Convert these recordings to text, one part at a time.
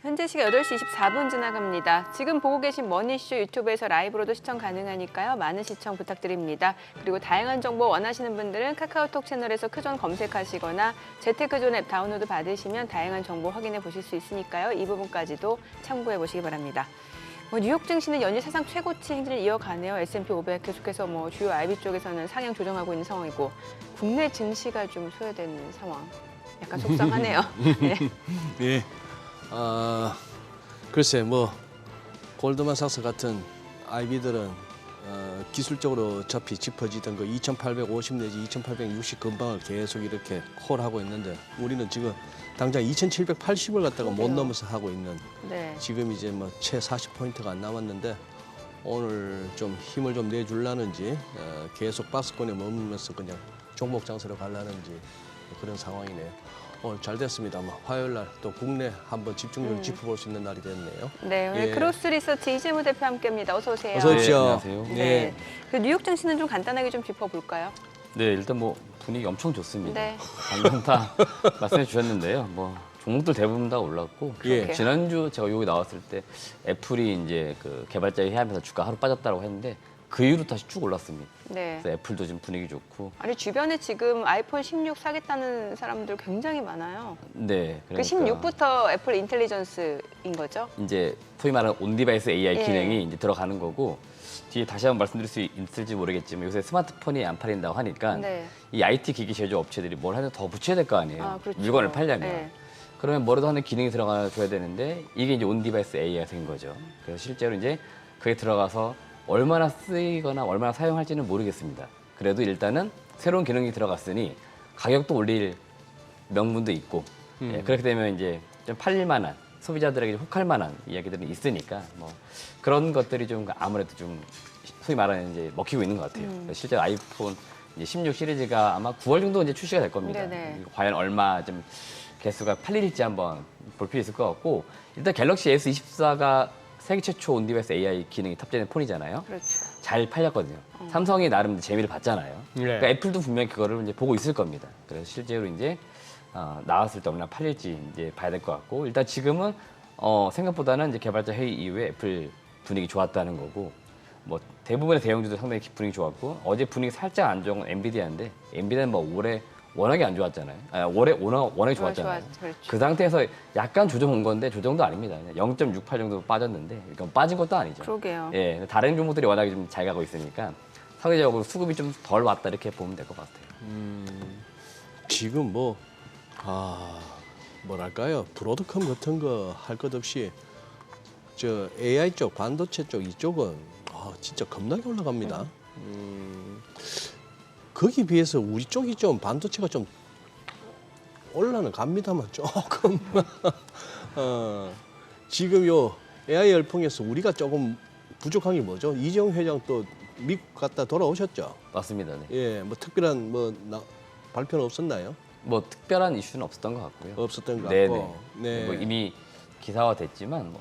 현재 시각 8시 24분 지나갑니다. 지금 보고 계신 머니쇼 유튜브에서 라이브로도 시청 가능하니까요. 많은 시청 부탁드립니다. 그리고 다양한 정보 원하시는 분들은 카카오톡 채널에서 크존 검색하시거나 재테크존 앱 다운로드 받으시면 다양한 정보 확인해 보실 수 있으니까요. 이 부분까지도 참고해 보시기 바랍니다. 뉴욕 증시는 연일 사상 최고치 행진을 이어가네요. S&P 500 계속해서 주요 IB 쪽에서는 상향 조정하고 있는 상황이고 국내 증시가 좀 소외되는 상황. 약간 속상하네요. 네. 예. 글쎄 골드만삭스 같은 IB들은 기술적으로 어차피 짚어지던 거 2,850 내지 2,860 근방을 계속 이렇게 콜하고 있는데 우리는 지금 당장 2,780을 갖다가 못 넘어서 하고 있는 네. 지금 이제 채 40포인트가 안 남았는데 오늘 좀 힘을 좀 내줄라는지 계속 박스권에 머물면서 그냥 종목 장세로 갈라는지 그런 상황이네요. 오늘 잘 됐습니다. 화요일 날 또 국내 한번 집중적으로 짚어볼 수 있는 날이 됐네요. 네, 오늘 예. 크로스 리서치 이재무 대표 함께합니다. 어서 오세요. 어서 오십시오. 네, 안녕하세요. 네. 그 뉴욕 증시는 좀 간단하게 좀 짚어볼까요? 네, 일단 분위기 엄청 좋습니다. 네. 방금 다 말씀해 주셨는데요. 종목들 대부분 다 올랐고 예. 지난주 제가 여기 나왔을 때 애플이 이제 그 개발자 회의하면서 주가 하루 빠졌다고 했는데 그 이후로 다시 쭉 올랐습니다. 네. 그래서 애플도 지금 분위기 좋고. 아니 주변에 지금 아이폰 16 사겠다는 사람들 굉장히 많아요. 네, 그 그러니까 16부터 애플 인텔리전스인 거죠? 이제 소위 말하는 온디바이스 AI 예. 기능이 이제 들어가는 거고 뒤에 다시 한번 말씀드릴 수 있을지 모르겠지만 요새 스마트폰이 안 팔린다고 하니까 네. 이 IT 기기 제조 업체들이 뭘 하나 더 붙여야 될 거 아니에요. 아, 그렇죠. 물건을 팔려면. 네. 그러면 뭐라도 하는 기능이 들어가줘야 되는데 이게 이제 온디바이스 AI가 생긴 거죠. 그래서 실제로 이제 그게 들어가서 얼마나 쓰이거나 얼마나 사용할지는 모르겠습니다. 그래도 일단은 새로운 기능이 들어갔으니 가격도 올릴 명분도 있고 예, 그렇게 되면 이제 좀 팔릴 만한 소비자들에게 혹할 만한 이야기들은 있으니까 그런 것들이 좀 아무래도 좀 소위 말하는 이제 먹히고 있는 것 같아요. 실제 아이폰 이제 16 시리즈가 아마 9월 정도 이제 출시가 될 겁니다. 네네. 과연 얼마 좀 개수가 팔릴지 한번 볼 필요 있을 것 같고 일단 갤럭시 S24가 세계 최초 온디바이스 AI 기능이 탑재된 폰이잖아요. 그렇죠. 잘 팔렸거든요. 삼성이 나름 재미를 봤잖아요. 네. 그러니까 애플도 분명히 그거를 이제 보고 있을 겁니다. 그래서 실제로 이제 나왔을 때 얼마나 팔릴지 이제 봐야 될 것 같고 일단 지금은 생각보다는 이제 개발자 회의 이후에 애플 분위기 좋았다는 거고 대부분의 대형주도 상당히 분위기 좋았고 어제 분위기 살짝 안 좋은 건 엔비디아인데 엔비디아는 올해 워낙에 안 좋았잖아요. 올해 워낙에 좋았잖아요. 그렇죠. 그 상태에서 약간 조정 온 건데 조정도 아닙니다. 0.68 정도 빠졌는데 이건 빠진 것도 아니죠. 그러게요. 예, 다른 종목들이 워낙에 좀 잘 가고 있으니까 상대적으로 수급이 좀 덜 왔다 이렇게 보면 될 것 같아요. 지금 뭐랄까요 브로드컴 같은 거 할 것 없이 저 AI 쪽 반도체 쪽 이쪽은 진짜 겁나게 올라갑니다. 거기 비해서 우리 쪽이 좀 반도체가 좀 올라는 갑니다만 조금 지금 요 AI 열풍에서 우리가 조금 부족한 게 뭐죠? 이재용 회장 또 미국 갔다 돌아오셨죠? 맞습니다. 네. 예, 특별한 발표는 없었나요? 특별한 이슈는 없었던 것 같고요. 없었던 것 네네. 같고. 네. 이미 기사화됐지만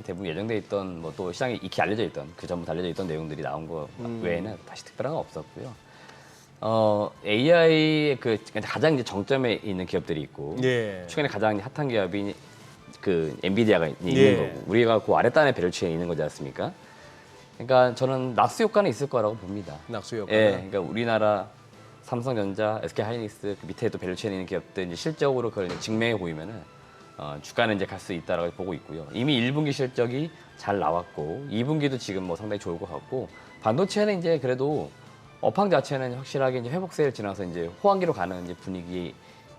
대부분 예정돼 있던 또 시장에 익히 알려져 있던 그 전부터 알려져 있던 내용들이 나온 거 외에는 다시 특별한 건 없었고요. AI의 가장 이제 정점에 있는 기업들이 있고 예. 최근에 가장 핫한 기업이 그 엔비디아가 있는 예. 거고 우리가 그 아랫단의 밸류체인에 있는 거지 않습니까? 그러니까 저는 낙수 효과는 있을 거라고 봅니다. 낙수 효과. 예, 그러니까 우리나라 삼성전자, SK하이닉스 그 밑에 또 밸류체인에 있는 기업들 이제 실적으로 그걸 이제 증명해 보이면은 주가는 이제 갈 수 있다라고 보고 있고요. 이미 1분기 실적이 잘 나왔고 2분기도 지금 상당히 좋을 것 같고 반도체는 이제 그래도 업황 자체는 확실하게 이제 회복세를 지나서 이제 호황기로 가는 이제 분위기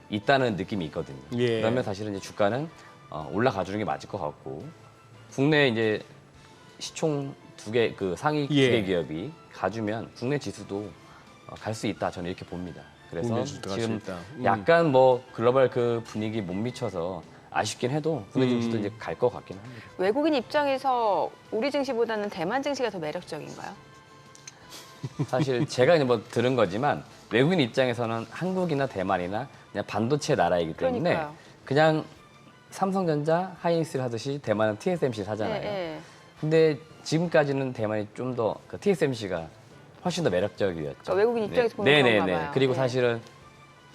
있다는 느낌이 있거든요. 예. 그러면 사실은 이제 주가는 올라가 주는 게 맞을 것 같고 국내 이제 시총 그 상위 두 예. 개 기업이 가주면 국내 지수도 갈 수 있다 저는 이렇게 봅니다. 그래서 국내 지수도 갈수 지금 있다. 약간 글로벌 그 분위기 못 미쳐서 아쉽긴 해도 국내 증시도 이제 갈 것 같긴 합니다. 외국인 입장에서 우리 증시보다는 대만 증시가 더 매력적인가요? 사실 제가 이제 들은 거지만 외국인 입장에서는 한국이나 대만이나 그냥 반도체 나라이기 때문에 그러니까요. 그냥 삼성전자, 하이닉스를 하듯이 대만은 TSMC 사잖아요. 예. 근데 지금까지는 대만이 좀 더 TSMC가 훨씬 더 매력적이었죠. 그러니까 외국인 입장에서 보면 네네네. 그런가 봐요. 그리고 네. 사실은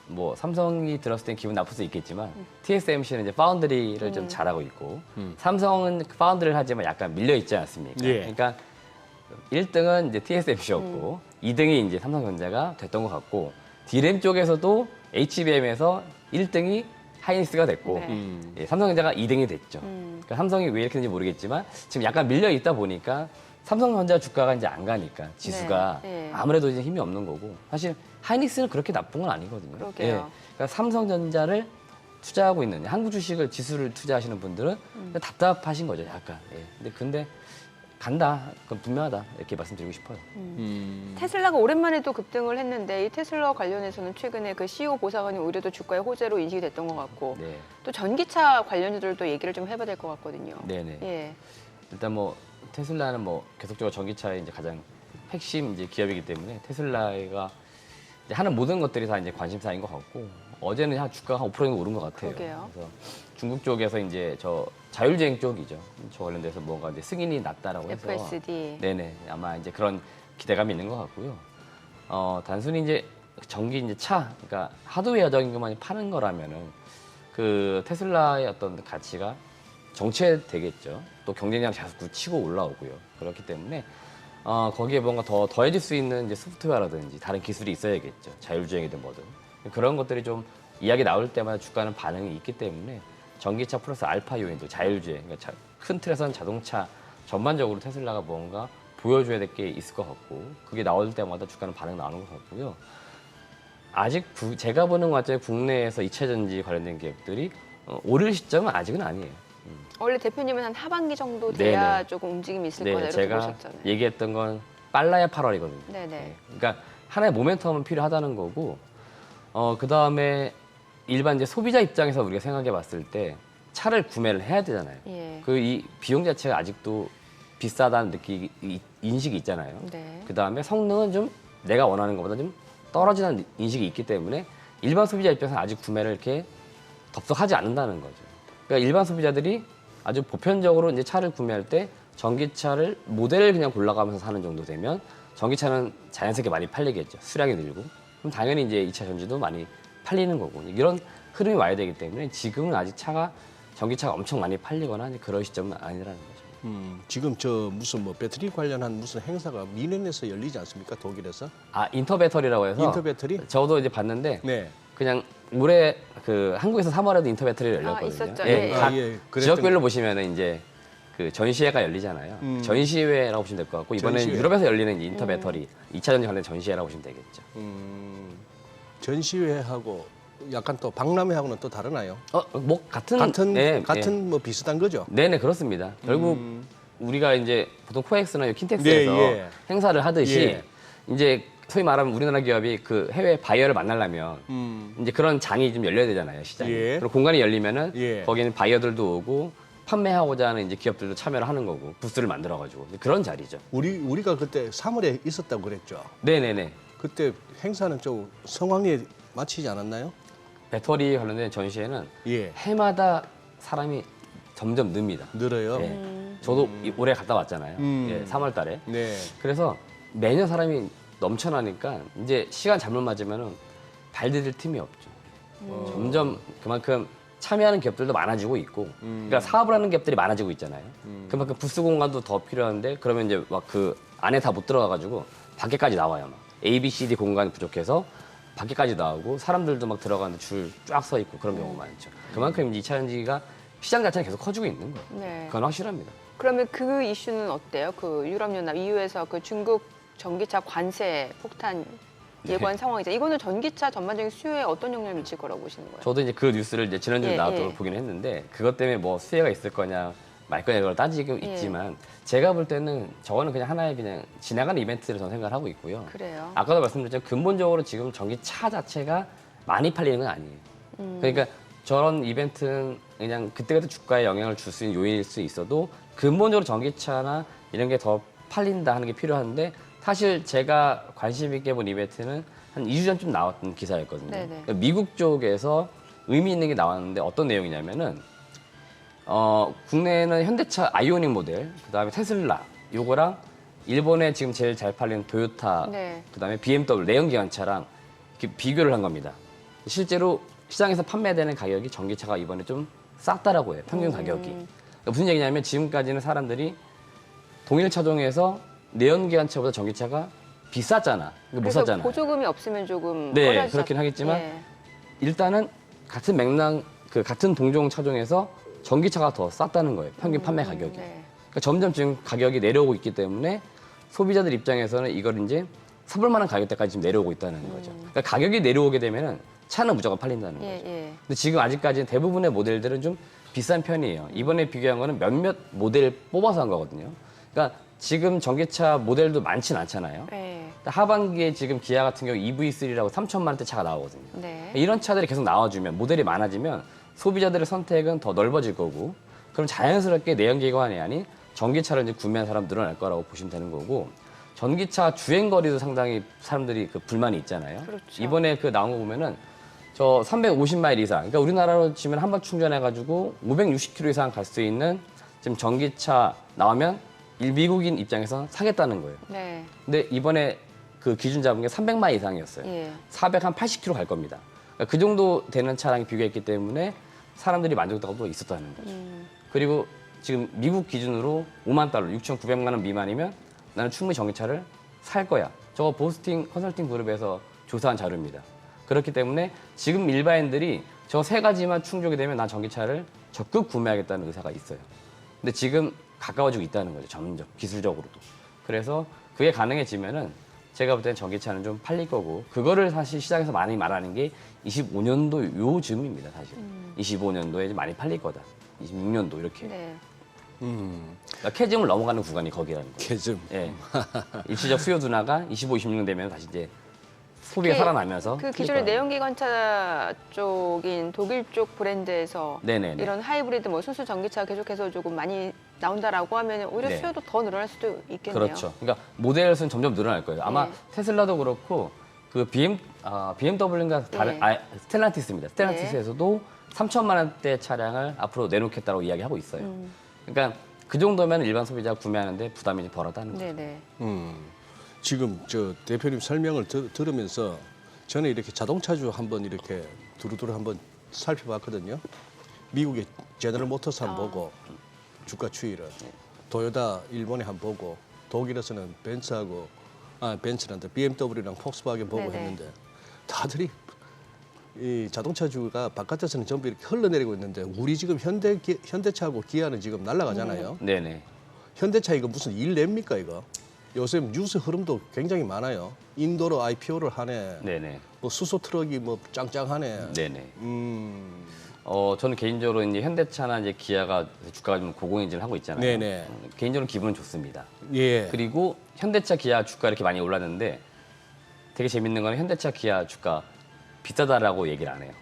뭐 삼성이 들었을 땐 기분 나쁠 수 있겠지만 TSMC는 이제 파운드리를 좀 잘하고 있고 삼성은 파운드리를 하지만 약간 밀려 있지 않습니까? 예. 그러니까 1등은 이제 TSMC였고 2등이 이제 삼성전자가 됐던 것 같고 D램 쪽에서도 HBM에서 1등이 하이닉스가 됐고 네. 예, 삼성전자가 2등이 됐죠. 그러니까 삼성이 왜 이렇게 됐는지 모르겠지만 지금 약간 밀려 있다 보니까 삼성전자 주가가 이제 안 가니까 지수가 네, 네. 아무래도 이제 힘이 없는 거고 사실 하이닉스는 그렇게 나쁜 건 아니거든요. 그러게요. 그러니까 삼성전자를 투자하고 있는 한국 주식을 지수를 투자하시는 분들은 답답하신 거죠, 약간. 예. 근데 간다, 그건 분명하다 이렇게 말씀드리고 싶어요. 테슬라가 오랜만에 또 급등을 했는데 이 테슬라 관련해서는 최근에 그 CEO 보좌관이 오히려 또 주가의 호재로 인식이 됐던 것 같고 네, 또 전기차 관련주들도 얘기를 좀 해봐야 될 것 같거든요. 네네. 예. 일단 뭐 테슬라는 뭐 계속적으로 전기차의 이제 가장 핵심 이제 기업이기 때문에 테슬라가 이제 하는 모든 것들이 다 이제 관심사인 것 같고 어제는 한 주가가 한 5% 정도 오른 것 같아요. 그러게요. 그래서 중국 쪽에서 이제 저 자율주행 쪽이죠. 저 관련돼서 뭔가 이제 승인이 났다라고 해서 FSD. 네네 아마 이제 그런 기대감이 있는 것 같고요. 단순히 이제 전기 이제 차, 그러니까 하드웨어적인 것만 파는 거라면은 그 테슬라의 어떤 가치가 정체되겠죠. 또 경쟁력이 자꾸 치고 올라오고요. 그렇기 때문에 거기에 뭔가 더 더해질 수 있는 이제 소프트웨어라든지 다른 기술이 있어야겠죠. 자율주행이든 뭐든 그런 것들이 좀 이야기 나올 때마다 주가는 반응이 있기 때문에 전기차 플러스 알파 요인도 자율주행, 그러니까 큰 틀에서는 자동차 전반적으로 테슬라가 뭔가 보여줘야 될 게 있을 것 같고 그게 나올 때마다 주가는 반응 나오는 것 같고요. 아직 제가 보는 관점에 국내에서 2차 전지 관련된 기업들이 오를 시점은 아직은 아니에요. 원래 대표님은 한 하반기 정도 돼야 네네. 조금 움직임이 있을 네, 거다 이렇게 제가 보셨잖아요. 얘기했던 건 빨라야 8월이거든요. 네네. 그러니까 하나의 모멘텀은 필요하다는 거고, 그 다음에 일반 이제 소비자 입장에서 우리가 생각해 봤을 때 차를 구매를 해야 되잖아요. 예. 그 이 비용 자체가 아직도 비싸다는 인식이 있잖아요. 네. 그 다음에 성능은 좀 내가 원하는 것보다 좀 떨어지는 인식이 있기 때문에 일반 소비자 입장에서 아직 구매를 이렇게 덥석하지 않는다는 거죠. 그러니까 일반 소비자들이 아주 보편적으로 이제 차를 구매할 때 전기차를 모델을 그냥 골라가면서 사는 정도 되면 전기차는 자연스럽게 많이 팔리겠죠. 수량이 늘고. 그럼 당연히 이제 2차 전지도 많이 팔리는 거고. 이런 흐름이 와야 되기 때문에 지금은 아직 전기차가 엄청 많이 팔리거나 이제 그럴 시점은 아니라는 거죠. 지금 저 무슨 뭐 배터리 관련한 무슨 행사가 미넨에서 열리지 않습니까? 독일에서? 인터배터리라고 해서 인터배터리? 저도 이제 봤는데 네. 그냥 올해 그 한국에서 3월에도 인터배터리를 열렸거든요. 있었죠. 예, 예. 각 예, 그랬던 지역별로 보시면은 이제 그 전시회가 열리잖아요. 전시회라고 보시면 될 것 같고 이번엔 전시회. 유럽에서 열리는 이제 인터배터리 2차 전지 관련 전시회라고 보시면 되겠죠. 전시회하고 약간 또 박람회하고는 또 다르나요? 뭐 같은 같은 뭐 비슷한 거죠? 네네 그렇습니다. 결국 우리가 이제 보통 코엑스나 킨텍스에서 네, 예. 행사를 하듯이 예. 이제 소위 말하면 우리나라 기업이 그 해외 바이어를 만나려면 이제 그런 장이 좀 열려야 되잖아요, 시장이. 예. 그런 공간이 열리면은 예. 거기는 바이어들도 오고 판매하고자 하는 이제 기업들도 참여를 하는 거고 부스를 만들어 가지고 그런 자리죠. 우리가 그때 3월에 있었다고 그랬죠. 네네네. 그때 행사는 좀 성황리에 마치지 않았나요? 배터리 관련된 전시회는 예. 해마다 사람이 점점 늡니다. 늘어요. 예. 저도 올해 갔다 왔잖아요. 예, 3월 달에. 네. 그래서 매년 사람이 넘쳐나니까 이제 시간 잘못 맞으면은 발 디딜 틈이 없죠. 점점 그만큼 참여하는 기업들도 많아지고 있고, 그러니까 사업을 하는 기업들이 많아지고 있잖아요. 그만큼 부스 공간도 더 필요한데 그러면 이제 막 그 안에 다 못 들어가가지고 밖에까지 나와요. 막 A, B, C, D 공간이 부족해서 밖에까지 나오고 사람들도 막 들어가는데 줄 쫙 서 있고 그런 경우가 많죠. 그만큼 이제 2차 전지가 시장 자체는 계속 커지고 있는 거예요. 네. 그건 확실합니다. 그러면 그 이슈는 어때요? 그 유럽연합 EU에서 그 중국 전기차 관세 폭탄 예고한 상황이죠. 이거는 전기차 전반적인 수요에 어떤 영향을 미칠 거라고 보시는 거예요? 저도 이제 그 뉴스를 이제 지난주에 예, 나왔다고 예. 보긴 했는데 그것 때문에 뭐 수혜가 있을 거냐 말 거냐 그걸 따지고 예. 있지만 제가 볼 때는 저거는 그냥 하나의 그냥 지나가는 이벤트를 저는 생각을 하고 있고요. 그래요. 아까도 말씀드렸지만 근본적으로 지금 전기차 자체가 많이 팔리는 건 아니에요. 그러니까 저런 이벤트는 그냥 그때그때 주가에 영향을 줄 수 있는 요인일 수 있어도 근본적으로 전기차나 이런 게 더 팔린다 하는 게 필요한데 사실 제가 관심 있게 본 이벤트는 한 2주 전쯤 나왔던 기사였거든요. 네네. 그러니까 미국 쪽에서 의미 있는 게 나왔는데 어떤 내용이냐면은 국내에는 현대차 아이오닉 모델, 그다음에 테슬라 요거랑 일본에 지금 제일 잘 팔리는 도요타, 네. 그다음에 BMW 내연기관차랑 이렇게 비교를 한 겁니다. 실제로 시장에서 판매되는 가격이 전기차가 이번에 좀 쌌다라고 해요. 평균 가격이. 그러니까 무슨 얘기냐면 지금까지는 사람들이 동일 차종에서 내연기관차보다 전기차가 비쌌잖아. 못 그래서 샀잖아. 보조금이 없으면 조금 네, 꺼려지죠. 그렇긴 하겠지만 예. 일단은 같은 맥락, 그 같은 동종 차종에서 전기차가 더 쌌다는 거예요. 평균 판매 가격이. 네. 그러니까 점점 지금 가격이 내려오고 있기 때문에 소비자들 입장에서는 이걸 이제 사볼 만한 가격대까지 지금 내려오고 있다는 거죠. 그러니까 가격이 내려오게 되면은 차는 무조건 팔린다는 예, 거죠. 예. 근데 지금 아직까지는 대부분의 모델들은 좀 비싼 편이에요. 이번에 비교한 거는 몇몇 모델 뽑아서 한 거거든요. 그러니까 지금 전기차 모델도 많진 않잖아요. 예. 하반기에 지금 기아 같은 경우 EV3라고 3천만 원대 차가 나오거든요. 네. 이런 차들이 계속 나와주면 모델이 많아지면 소비자들의 선택은 더 넓어질 거고 그럼 자연스럽게 내연기관이 아닌 전기차를 이제 구매하는 사람 늘어날 거라고 보시면 되는 거고 전기차 주행 거리도 상당히 사람들이 그 불만이 있잖아요. 그렇죠. 이번에 그 나온 거 보면은 저 350마일 이상, 그러니까 우리나라로 치면 한 번 충전해가지고 560km 이상 갈 수 있는 지금 전기차 나오면 미국인 입장에서 사겠다는 거예요. 네. 근데 이번에 그 기준 잡은 게 300마일 이상이었어요. 예. 480km 갈 겁니다. 그러니까 그 정도 되는 차량이 비교했기 때문에 사람들이 만족도가 또 있었다는 거죠. 그리고 지금 미국 기준으로 5만 달러, 6,900만 원 미만이면 나는 충분히 전기차를 살 거야. 저거 보스팅 컨설팅 그룹에서 조사한 자료입니다. 그렇기 때문에 지금 일반인들이 저 세 가지만 충족이 되면 난 전기차를 적극 구매하겠다는 의사가 있어요. 근데 지금 가까워지고 있다는 거죠. 점점 기술적으로도. 그래서 그게 가능해지면은 제가 볼 때는 전기차는 좀 팔릴 거고 그거를 사실 시장에서 많이 말하는 게 25년도 요즘입니다. 사실 25년도에 많이 팔릴 거다. 26년도 이렇게. 네. 그러니까 캐즘을 넘어가는 구간이 거기라는 거예요. 캐즘. 예. 일시적 수요 둔화가 25, 26년 되면 다시 이제 소비가 살아나면서 그 풀릴 기존의 거라는 내연기관차 쪽인 독일 쪽 브랜드에서 네네네. 이런 하이브리드 뭐 순수 전기차 계속해서 조금 많이 나온다라고 하면 오히려 네. 수요도 더 늘어날 수도 있겠네요. 그렇죠. 그러니까 모델 수는 점점 늘어날 거예요. 아마 네. 테슬라도 그렇고 그 BMW인가 다른 네. 스텔란티스입니다. 스텔란티스에서도 3천만 원대 차량을 앞으로 내놓겠다고 이야기하고 있어요. 그러니까 그 정도면 일반 소비자가 구매하는데 부담이 좀 덜하다는 거죠. 네네. 지금 저 대표님 설명을 들으면서 저는 이렇게 자동차주 한번 이렇게 두루두루 한번 살펴봤거든요. 미국의 제너럴 모터스 한번 보고 주가 추이를 도요타 일본에 한번 보고 독일에서는 벤츠란다 BMW랑 폭스바겐 보고 네네. 했는데 다들이 이 자동차주가 바깥에서는 전부 이렇게 흘러내리고 있는데 우리 지금 현대차하고 기아는 지금 날아가잖아요. 네네. 현대차 이거 무슨 일 냅니까 이거? 요새 뉴스 흐름도 굉장히 많아요. 인도로 IPO를 하네. 네네. 뭐 수소 트럭이 뭐 짱짱하네. 네네. 음. 저는 개인적으로 이제 현대차나 이제 기아가 주가가 좀 고공행진을 하고 있잖아요. 네네. 개인적으로 기분은 좋습니다. 예. 그리고 현대차, 기아 주가 이렇게 많이 올랐는데 되게 재밌는 건 현대차, 기아 주가 비싸다라고 얘기를 안 해요.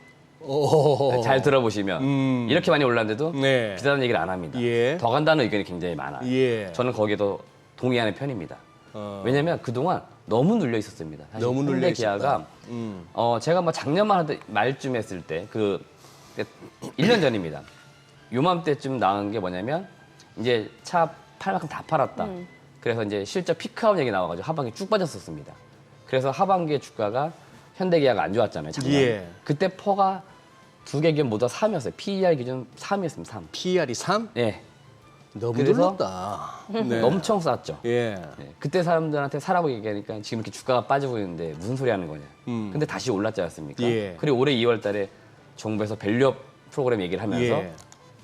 오. 잘 들어보시면 이렇게 많이 올랐는데도 네. 비싸다는 얘기를 안 합니다. 예. 더 간다는 의견이 굉장히 많아요. 예. 저는 거기에도 동의하는 편입니다. 어. 왜냐하면 그동안 너무 눌려 있었습니다. 사실 너무 눌려 현대 있었다. 기아가 제가 뭐 작년 말쯤 했을 때 1년 전입니다. 요맘때쯤 나온 게 뭐냐면 이제 차 팔 만큼 다 팔았다. 그래서 이제 실적 피크아웃 얘기 나와가지고 하반기 쭉 빠졌었습니다. 그래서 하반기에 주가가 현대기아가 안 좋았잖아요. 작년. 예. 그때 퍼가 두 개 기업 모두 3이었어요. PER 기준 3이었습니다. 3. PR이 3? 네. 너무 그래서 눌렀다. 네. 엄청 쌌죠. 예. 네. 그때 사람들한테 사라고 얘기하니까 지금 이렇게 주가가 빠지고 있는데 무슨 소리 하는 거냐. 근데 다시 올랐지 않습니까? 예. 그리고 올해 2월 달에 정부에서 밸류업 프로그램 얘기를 하면서 예.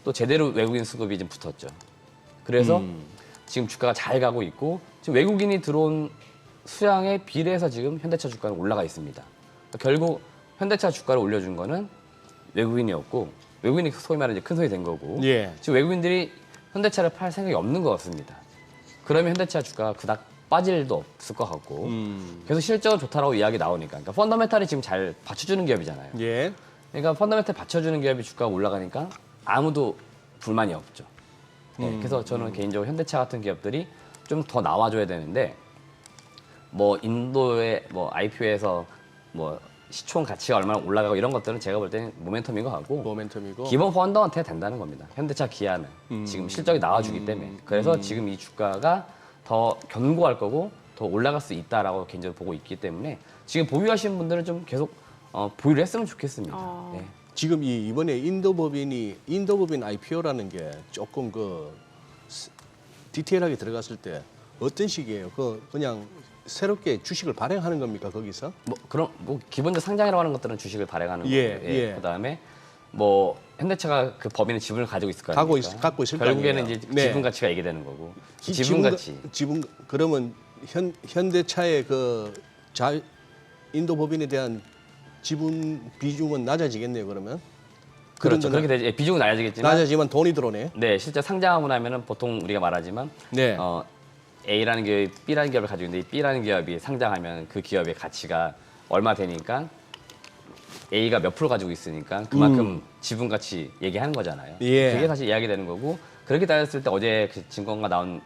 또 제대로 외국인 수급이 좀 붙었죠. 그래서 지금 주가가 잘 가고 있고 지금 외국인이 들어온 수량에 비례해서 지금 현대차 주가는 올라가 있습니다. 그러니까 결국 현대차 주가를 올려준 거는 외국인이었고 외국인이 소위 말하는 이제 큰 손이 된 거고 예. 지금 외국인들이 현대차를 팔 생각이 없는 것 같습니다. 그러면 현대차 주가가 그닥 빠질 일도 없을 것 같고 계속 실적은 좋다라고 이야기 나오니까 그러니까 펀더멘탈이 지금 잘 받쳐주는 기업이잖아요. 예. 그러니까 펀더멘탈 받쳐주는 기업이 주가가 올라가니까 아무도 불만이 없죠. 네, 그래서 저는 개인적으로 현대차 같은 기업들이 좀 더 나와줘야 되는데 뭐 인도의 뭐 IPO에서 뭐 시총 가치가 얼마나 올라가고 이런 것들은 제가 볼 때는 모멘텀인 것 같고 모멘텀이고. 기본 펀더한테 된다는 겁니다. 현대차, 기아는 지금 실적이 나와주기 때문에 그래서 지금 이 주가가 더 견고할 거고 더 올라갈 수 있다라고 개인적으로 보고 있기 때문에 지금 보유하시는 분들은 좀 계속 보유를 했으면 좋겠습니다. 어. 네. 지금 이번에 인도법인 IPO라는 게 조금 디테일하게 들어갔을 때 어떤 식이에요? 그냥 새롭게 주식을 발행하는 겁니까 거기서? 그럼 기본적 상장이라고 하는 것들은 주식을 발행하는 예, 거고, 예. 그다음에 현대차가 그 법인의 지분을 가지고 있을 거 아닙니까? 갖고 있을 거 결국에는 아니에요. 이제 네. 지분 가치가 얘기되는 거고, 지분 가치. 그러면 현대차의 인도법인에 대한 지분 비중은 낮아지겠네요 그러면? 그렇죠. 그런 그렇게 되지. 비중은 낮아지겠지만, 낮아지만 돈이 들어오네. 네, 실제 상장하고 나면은 보통 우리가 말하지만 네. A라는 기업이 B라는 기업을 가지고 있는데 이 B라는 기업이 상장하면 그 기업의 가치가 얼마 되니까 A가 몇 프로 가지고 있으니까 그만큼 지분 가치 얘기하는 거잖아요. 예. 그게 사실 이야기되는 거고, 그렇게 따졌을 때 어제 그 증권가 나온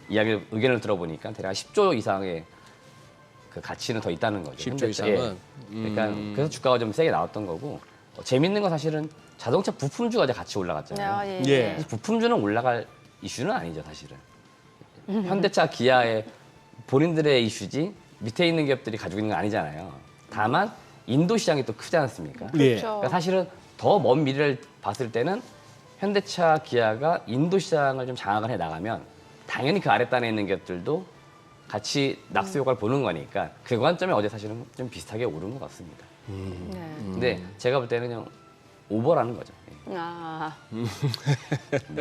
의견을 들어보니까 대략 10조 이상의 그 가치는 더 있다는 거죠. 10조 현대차. 이상은? 그러니까 그래서 주가가 좀 세게 나왔던 거고, 재밌는 건 사실은 자동차 부품주가 이제 같이 올라갔잖아요. 아, 예. 예. 사실 부품주는 올라갈 이슈는 아니죠, 사실은. 현대차, 기아의 본인들의 이슈지 밑에 있는 기업들이 가지고 있는 건 아니잖아요. 다만 인도 시장이 또 크지 않습니까? 예. 그렇죠. 그러니까 사실은 더 먼 미래를 봤을 때는 현대차, 기아가 인도 시장을 좀 장악을 해 나가면 당연히 그 아랫단에 있는 기업들도 같이 낙수 효과를 보는 거니까 그 관점에 어제 사실은 좀 비슷하게 오른 것 같습니다. 네. 근데 제가 볼 때는 그냥 오버라는 거죠. 아.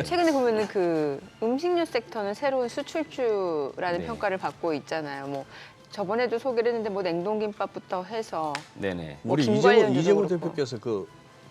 최근에 보면은 그 음식료 섹터는 새로운 수출주라는 네. 평가를 받고 있잖아요. 뭐 저번에도 소개를 했는데 뭐 냉동김밥부터 해서 네네. 뭐 우리 김관련주도 이재모 그렇고. 대표께서 그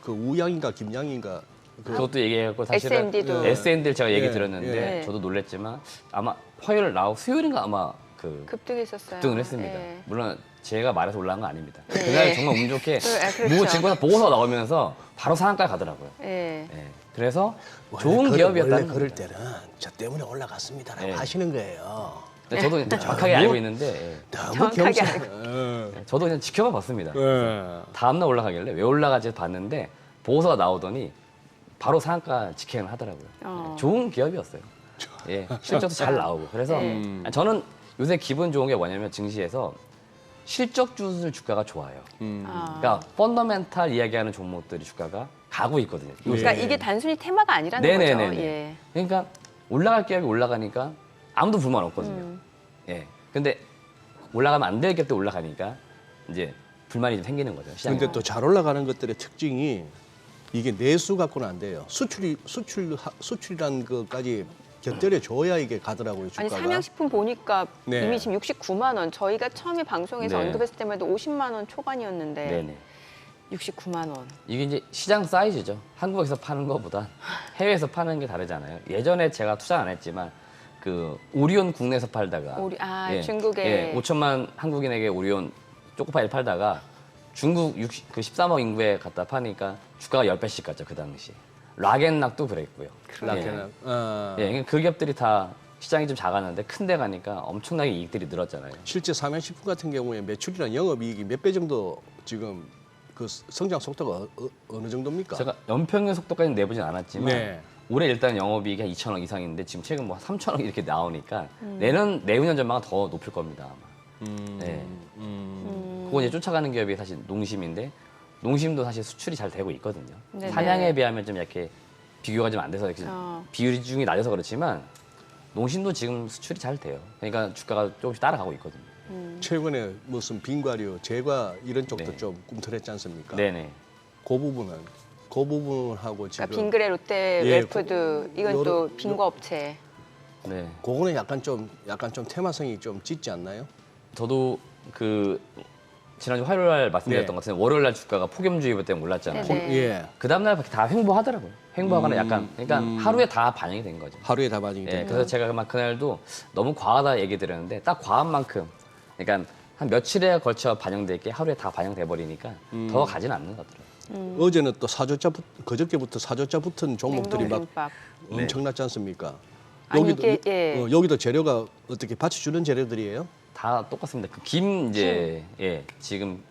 우양인가 김양인가 그것도 얘기했고 사실은 SND도. SND를 제가 얘기 예, 들었는데 예. 저도 놀랬지만 아마 화요일 수요일인가 아마 그 급등했었어요. 급등을 했습니다. 예. 물론 제가 말해서 올라간 건 아닙니다. 예. 그날 정말 운 좋게 그렇죠. 증권사 보고서 나오면서 바로 상한가에 가더라고요. 예. 예. 그래서 원래 좋은 기업이었다는 원래 그럴 겁니다. 때는 저 때문에 올라갔습니다라고 예. 하시는 거예요. 근데 저도 정확하게 알고 있는데 너무 정확하게 겸손. 예. 저도 그냥 지켜만 봤습니다. 예. 다음날 올라가길래 왜 올라가지 봤는데 보고서가 나오더니 바로 상한가 직행을 하더라고요. 어. 좋은 기업이었어요. 예, 실적도 잘 나오고. 그래서 저는 요새 기분 좋은 게 뭐냐면 증시에서 실적주들 주가가 좋아요. 아. 그러니까 펀더멘탈 이야기하는 종목들이 주가가 가고 있거든요. 요새. 그러니까 이게 단순히 테마가 아니라는 네네네네. 거죠. 예. 그러니까 올라갈 기업이 올라가니까 아무도 불만 없거든요. 예. 근데 올라가면 안 될 기업도 올라가니까 이제 불만이 좀 생기는 거죠. 시장에. 근데 또 잘 올라가는 것들의 특징이 이게 내수 갖고는 안 돼요. 수출이란 것까지 곁들여 줘야 이게 가더라고요, 아니 주가가. 삼양식품 보니까 네. 이미 지금 69만 원. 저희가 처음에 방송에서 네. 언급했을 때만 해도 50만 원 초반이었는데 네네. 69만 원. 이게 이제 시장 사이즈죠. 한국에서 파는 것보다 해외에서 파는 게 다르잖아요. 예전에 제가 투자 안 했지만 그 오리온 국내에서 팔다가 중국에 5천만 한국인에게 오리온 초코파이를 팔다가 중국 13억 인구에 갖다 파니까 주가가 10배씩 갔죠, 그 당시. 락앤락도 그랬고요. 락앤락. 예, 그 기업들이 다 시장이 좀 작았는데 큰 데 가니까 엄청나게 이익들이 늘었잖아요. 실제 삼양식품 같은 경우에 매출이나 영업이익이 몇 배 정도 지금 그 성장 속도가 어느 정도입니까? 제가 연평균 속도까지는 내보진 않았지만 네. 올해 일단 영업이익이 한 2천억 이상인데 지금 최근 뭐 3천억 이렇게 나오니까 내후년 전망은 더 높을 겁니다, 아마. 네. 그거 이제 쫓아가는 기업이 사실 농심인데 농심도 사실 수출이 잘 되고 있거든요. 네네. 사냥에 비하면 좀 이렇게 비교가 좀 안 돼서 이렇게 어. 비율이 낮아서 그렇지만 농심도 지금 수출이 잘 돼요. 그러니까 주가가 조금씩 따라가고 있거든요. 최근에 무슨 빙과류, 제과 이런 쪽도 네. 좀 꿈틀했지 않습니까? 네네. 그 부분하고 지금 그러니까 빙그레, 롯데, 예, 웰푸드 이건 또 요런- 빙고 업체. 네. 그거는 약간 좀 테마성이 좀 짙지 않나요? 저도 그 지난주 화요일 날 말씀드렸던 네. 것 같은데 월요일 날 주가가 폭염주의보 때문에 올랐잖아요. 네네. 예. 그 다음날 다 횡보하더라고요. 횡보하거나 약간 그러니까 하루에 다 반영이 된 거죠. 하루에 다 반영이 예, 되는 그래서 제가 막 그날도 너무 과하다 얘기 드렸는데 딱 과한 만큼 그러니까 한 며칠에 걸쳐 반영될 게 하루에 다 반영돼 버리니까 더 가지는 않는 것 같더라고요. 어제는 또 그저께부터 사조자 붙은 종목들이 막 냉동김밥. 엄청났지 않습니까? 아니, 이게, 예. 여기도 재료가 어떻게 받쳐주는 재료들이에요? 다 똑같습니다. 그 김 이제 지금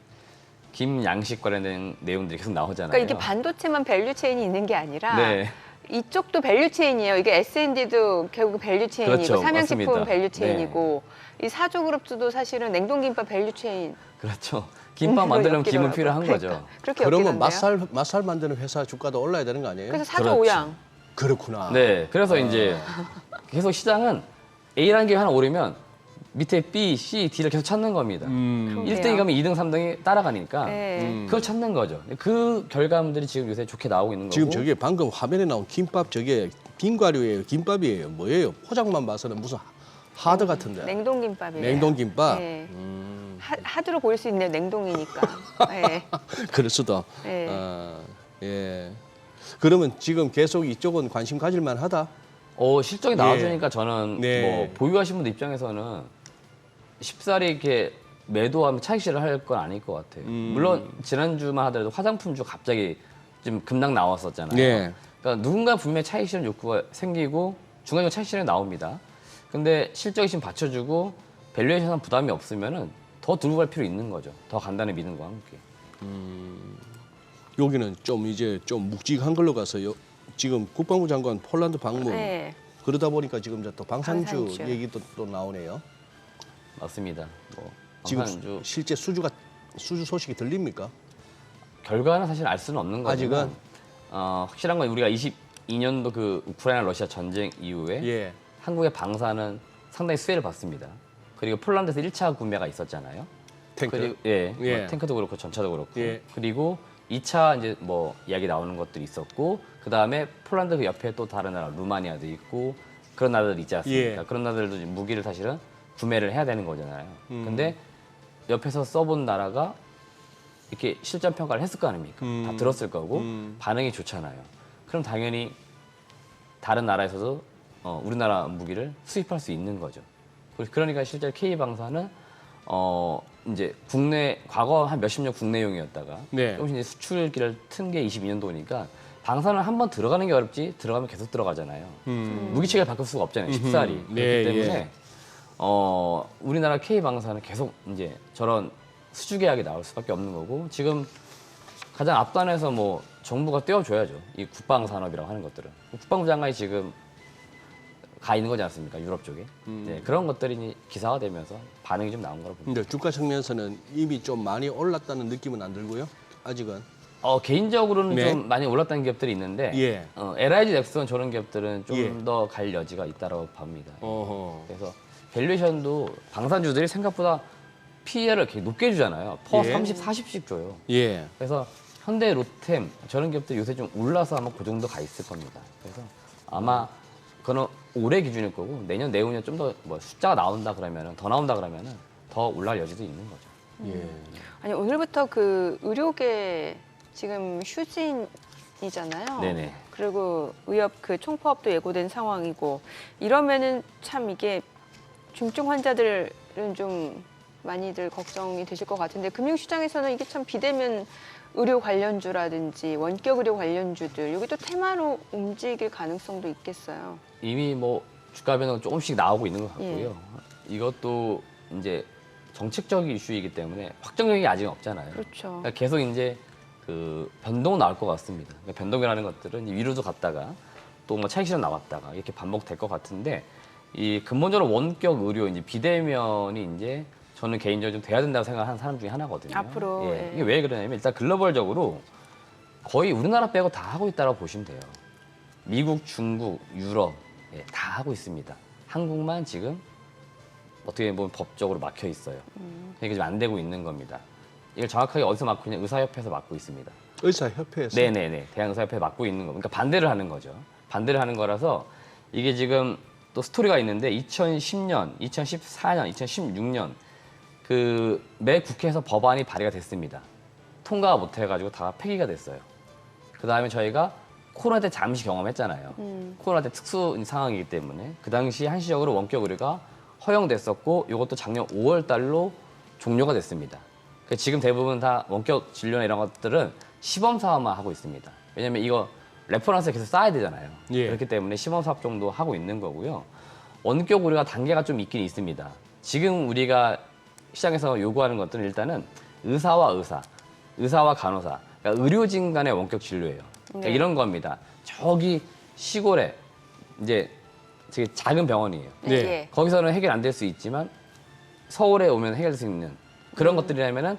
김 양식 관련된 내용들이 계속 나오잖아요. 그러니까 이게 반도체만 밸류체인이 있는 게 아니라 네. 이쪽도 밸류체인이에요. 이게 S&D도 결국 밸류체인이고 그렇죠. 삼양식품 맞습니다. 밸류체인이고 이 사조그룹주도 사실은 냉동김밥 밸류체인. 그렇죠. 김밥 만들려면 김은 엮이더라고요. 필요한 그러니까. 거죠. 그렇게 그러면 엮이던데요? 맛살 만드는 회사 주가도 올라야 되는 거 아니에요? 그래서 사조 그렇죠. 오양. 그렇구나. 네, 그래서 이제 계속 시장은 A라는 게 하나 오르면 밑에 B, C, D를 계속 찾는 겁니다. 그러게요. 1등이 가면 2등, 3등이 따라가니까 네. 그걸 찾는 거죠. 그 결과물들이 지금 요새 좋게 나오고 있는 거고. 지금 저게 방금 화면에 나온 김밥 저게 빈과류예요, 김밥이에요, 뭐예요? 포장만 봐서는 무슨 하드 같은데. 냉동김밥이에요. 냉동김밥. 네. 하드로 보일 수 있네요. 냉동이니까. 네. 그럴 수도. 네. 예. 그러면 지금 계속 이쪽은 관심 가질만 하다. 실적이 나와주니까 저는 네. 뭐 보유하신 분들 입장에서는 쉽사리 이렇게 매도하면 차익실을 할 건 아닐 것 같아요. 물론 지난주만 하더라도 화장품주 갑자기 좀 급락 나왔었잖아요. 네. 그러니까 누군가 분명히 차익 실현 욕구가 생기고 중간중간 차익 실현이 나옵니다. 근데 실적이 지금 받쳐주고 밸류에이션 부담이 없으면은 더 들고 갈 필요 있는 거죠. 더 간단히 믿음과 함께. 여기는 좀 이제 좀 묵직한 걸로 가서 지금 국방부 장관 폴란드 방문. 네. 그러다 보니까 지금 또 방산주 방산주. 얘기도 또 나오네요. 맞습니다. 뭐 지금 방산주 실제 수주 소식이 들립니까? 결과는 사실 알 수는 없는 거지만 아직은? 확실한 건 우리가 22년도 그 우크라이나 러시아 전쟁 이후에 예. 한국의 방사는 상당히 수혜를 받습니다. 그리고 폴란드에서 1차 구매가 있었잖아요. 탱크. 그리고 예. 뭐 탱크도 그렇고 전차도 그렇고. 예. 그리고 2차 이제 뭐 이야기 나오는 것들이 있었고 그다음에 폴란드 그 옆에 또 다른 나라 루마니아도 있고 그런 나라들 있지 않습니까? 예. 그런 나라들도 이제 무기를 사실은 구매를 해야 되는 거잖아요. 근데 옆에서 써본 나라가 이렇게 실전 평가를 했을 거 아닙니까? 다 들었을 거고 반응이 좋잖아요. 그럼 당연히 다른 나라에서도 우리나라 무기를 수입할 수 있는 거죠. 그러니까 실제 K 방사는 이제 국내 과거 한 몇십 년 국내용이었다가 네. 조금씩 이제 수출기를 튼 게 22년도니까 방사는 한 번 들어가는 게 어렵지 들어가면 계속 들어가잖아요. 무기 체계를 바꿀 수가 없잖아요. 쉽사리. 그렇기 네, 때문에 예. 우리나라 K 방사는 계속 이제 저런 수주 계약이 나올 수밖에 없는 거고 지금 가장 앞단에서 뭐 정부가 떼어줘야죠. 이 국방 산업이라고 하는 것들은 국방부 장관이 지금 가 있는 거지 않습니까? 유럽 쪽에. 네, 그런 것들이 이제 기사가 되면서 반응이 좀 나온 거라고 봅니다. 근데 주가 측면에서는 이미 좀 많이 올랐다는 느낌은 안 들고요. 아직은. 개인적으로는 네. 좀 많이 올랐다는 기업들이 있는데 예. LIG 넥슨 저런 기업들은 좀 예. 더 갈 여지가 있다고 봅니다. 어허. 그래서 밸류에이션도 방산주들이 생각보다 PE를 이렇게 높게 주잖아요. 퍼 예. 30, 40씩 줘요. 예. 그래서 현대, 로템 저런 기업들 요새 좀 올라서 아마 그 정도 가 있을 겁니다. 그래서 아마 그거는 올해 기준일 거고 내년, 내후년 좀 더 뭐 숫자가 나온다 그러면은 더 나온다 그러면은 더 올라갈 여지도 있는 거죠. 예. 아니 오늘부터 그 의료계 지금 휴진이잖아요. 네네. 그리고 의협 그 총파업도 예고된 상황이고 이러면은 참 이게 중증 환자들은 좀 많이들 걱정이 되실 것 같은데 금융시장에서는 이게 참 비대면 의료 관련주라든지 원격 의료 관련주들 여기 또 테마로 움직일 가능성도 있겠어요. 이미 뭐 주가 변동 조금씩 나오고 있는 것 같고요. 예. 이것도 이제 정책적인 이슈이기 때문에 확정적인 게 아직은 없잖아요. 그렇죠. 그러니까 계속 이제 그 변동 나올 것 같습니다. 그러니까 변동이라는 것들은 위로도 갔다가 또 뭐 차익 실현 나왔다가 이렇게 반복될 것 같은데 이 근본적으로 원격 의료 이제 비대면이 이제 저는 개인적으로 좀 돼야 된다고 생각하는 사람 중에 하나거든요. 앞으로, 예. 예. 이게 왜 그러냐면 일단 글로벌적으로 거의 우리나라 빼고 다 하고 있다고 보시면 돼요. 미국, 중국, 유럽 다 하고 있습니다. 한국만 지금 어떻게 보면 법적으로 막혀 있어요. 이게 지금 안 되고 있는 겁니다. 이걸 정확하게 어디서 막고 있냐? 의사협회에서 막고 있습니다. 의사협회에서. 네네네. 대한의사협회 막고 있는 거. 그러니까 반대를 하는 거죠. 반대를 하는 거라서 이게 지금 또 스토리가 있는데 2010년, 2014년, 2016년 그 매 국회에서 법안이 발의가 됐습니다. 통과가 못 해가지고 다 폐기가 됐어요. 그 다음에 저희가 코로나 때 잠시 경험했잖아요. 코로나 때 특수 상황이기 때문에 그 당시 한시적으로 원격 의료가 허용됐었고 이것도 작년 5월 달로 종료가 됐습니다. 그러니까 지금 대부분 다 원격 진료나 이런 것들은 시범 사업만 하고 있습니다. 왜냐하면 이거 레퍼런스를 계속 쌓아야 되잖아요. 예. 그렇기 때문에 시범 사업 정도 하고 있는 거고요. 원격 의료가 단계가 좀 있긴 있습니다. 지금 우리가 시장에서 요구하는 것들은 일단은 의사와 의사, 의사와 간호사, 그러니까 의료진 간의 원격 진료예요. 그러니까 네. 이런 겁니다. 저기 시골에 이제 되게 작은 병원이에요. 네. 예. 거기서는 해결 안 될 수 있지만 서울에 오면 해결될 수 있는 그런 것들이라면은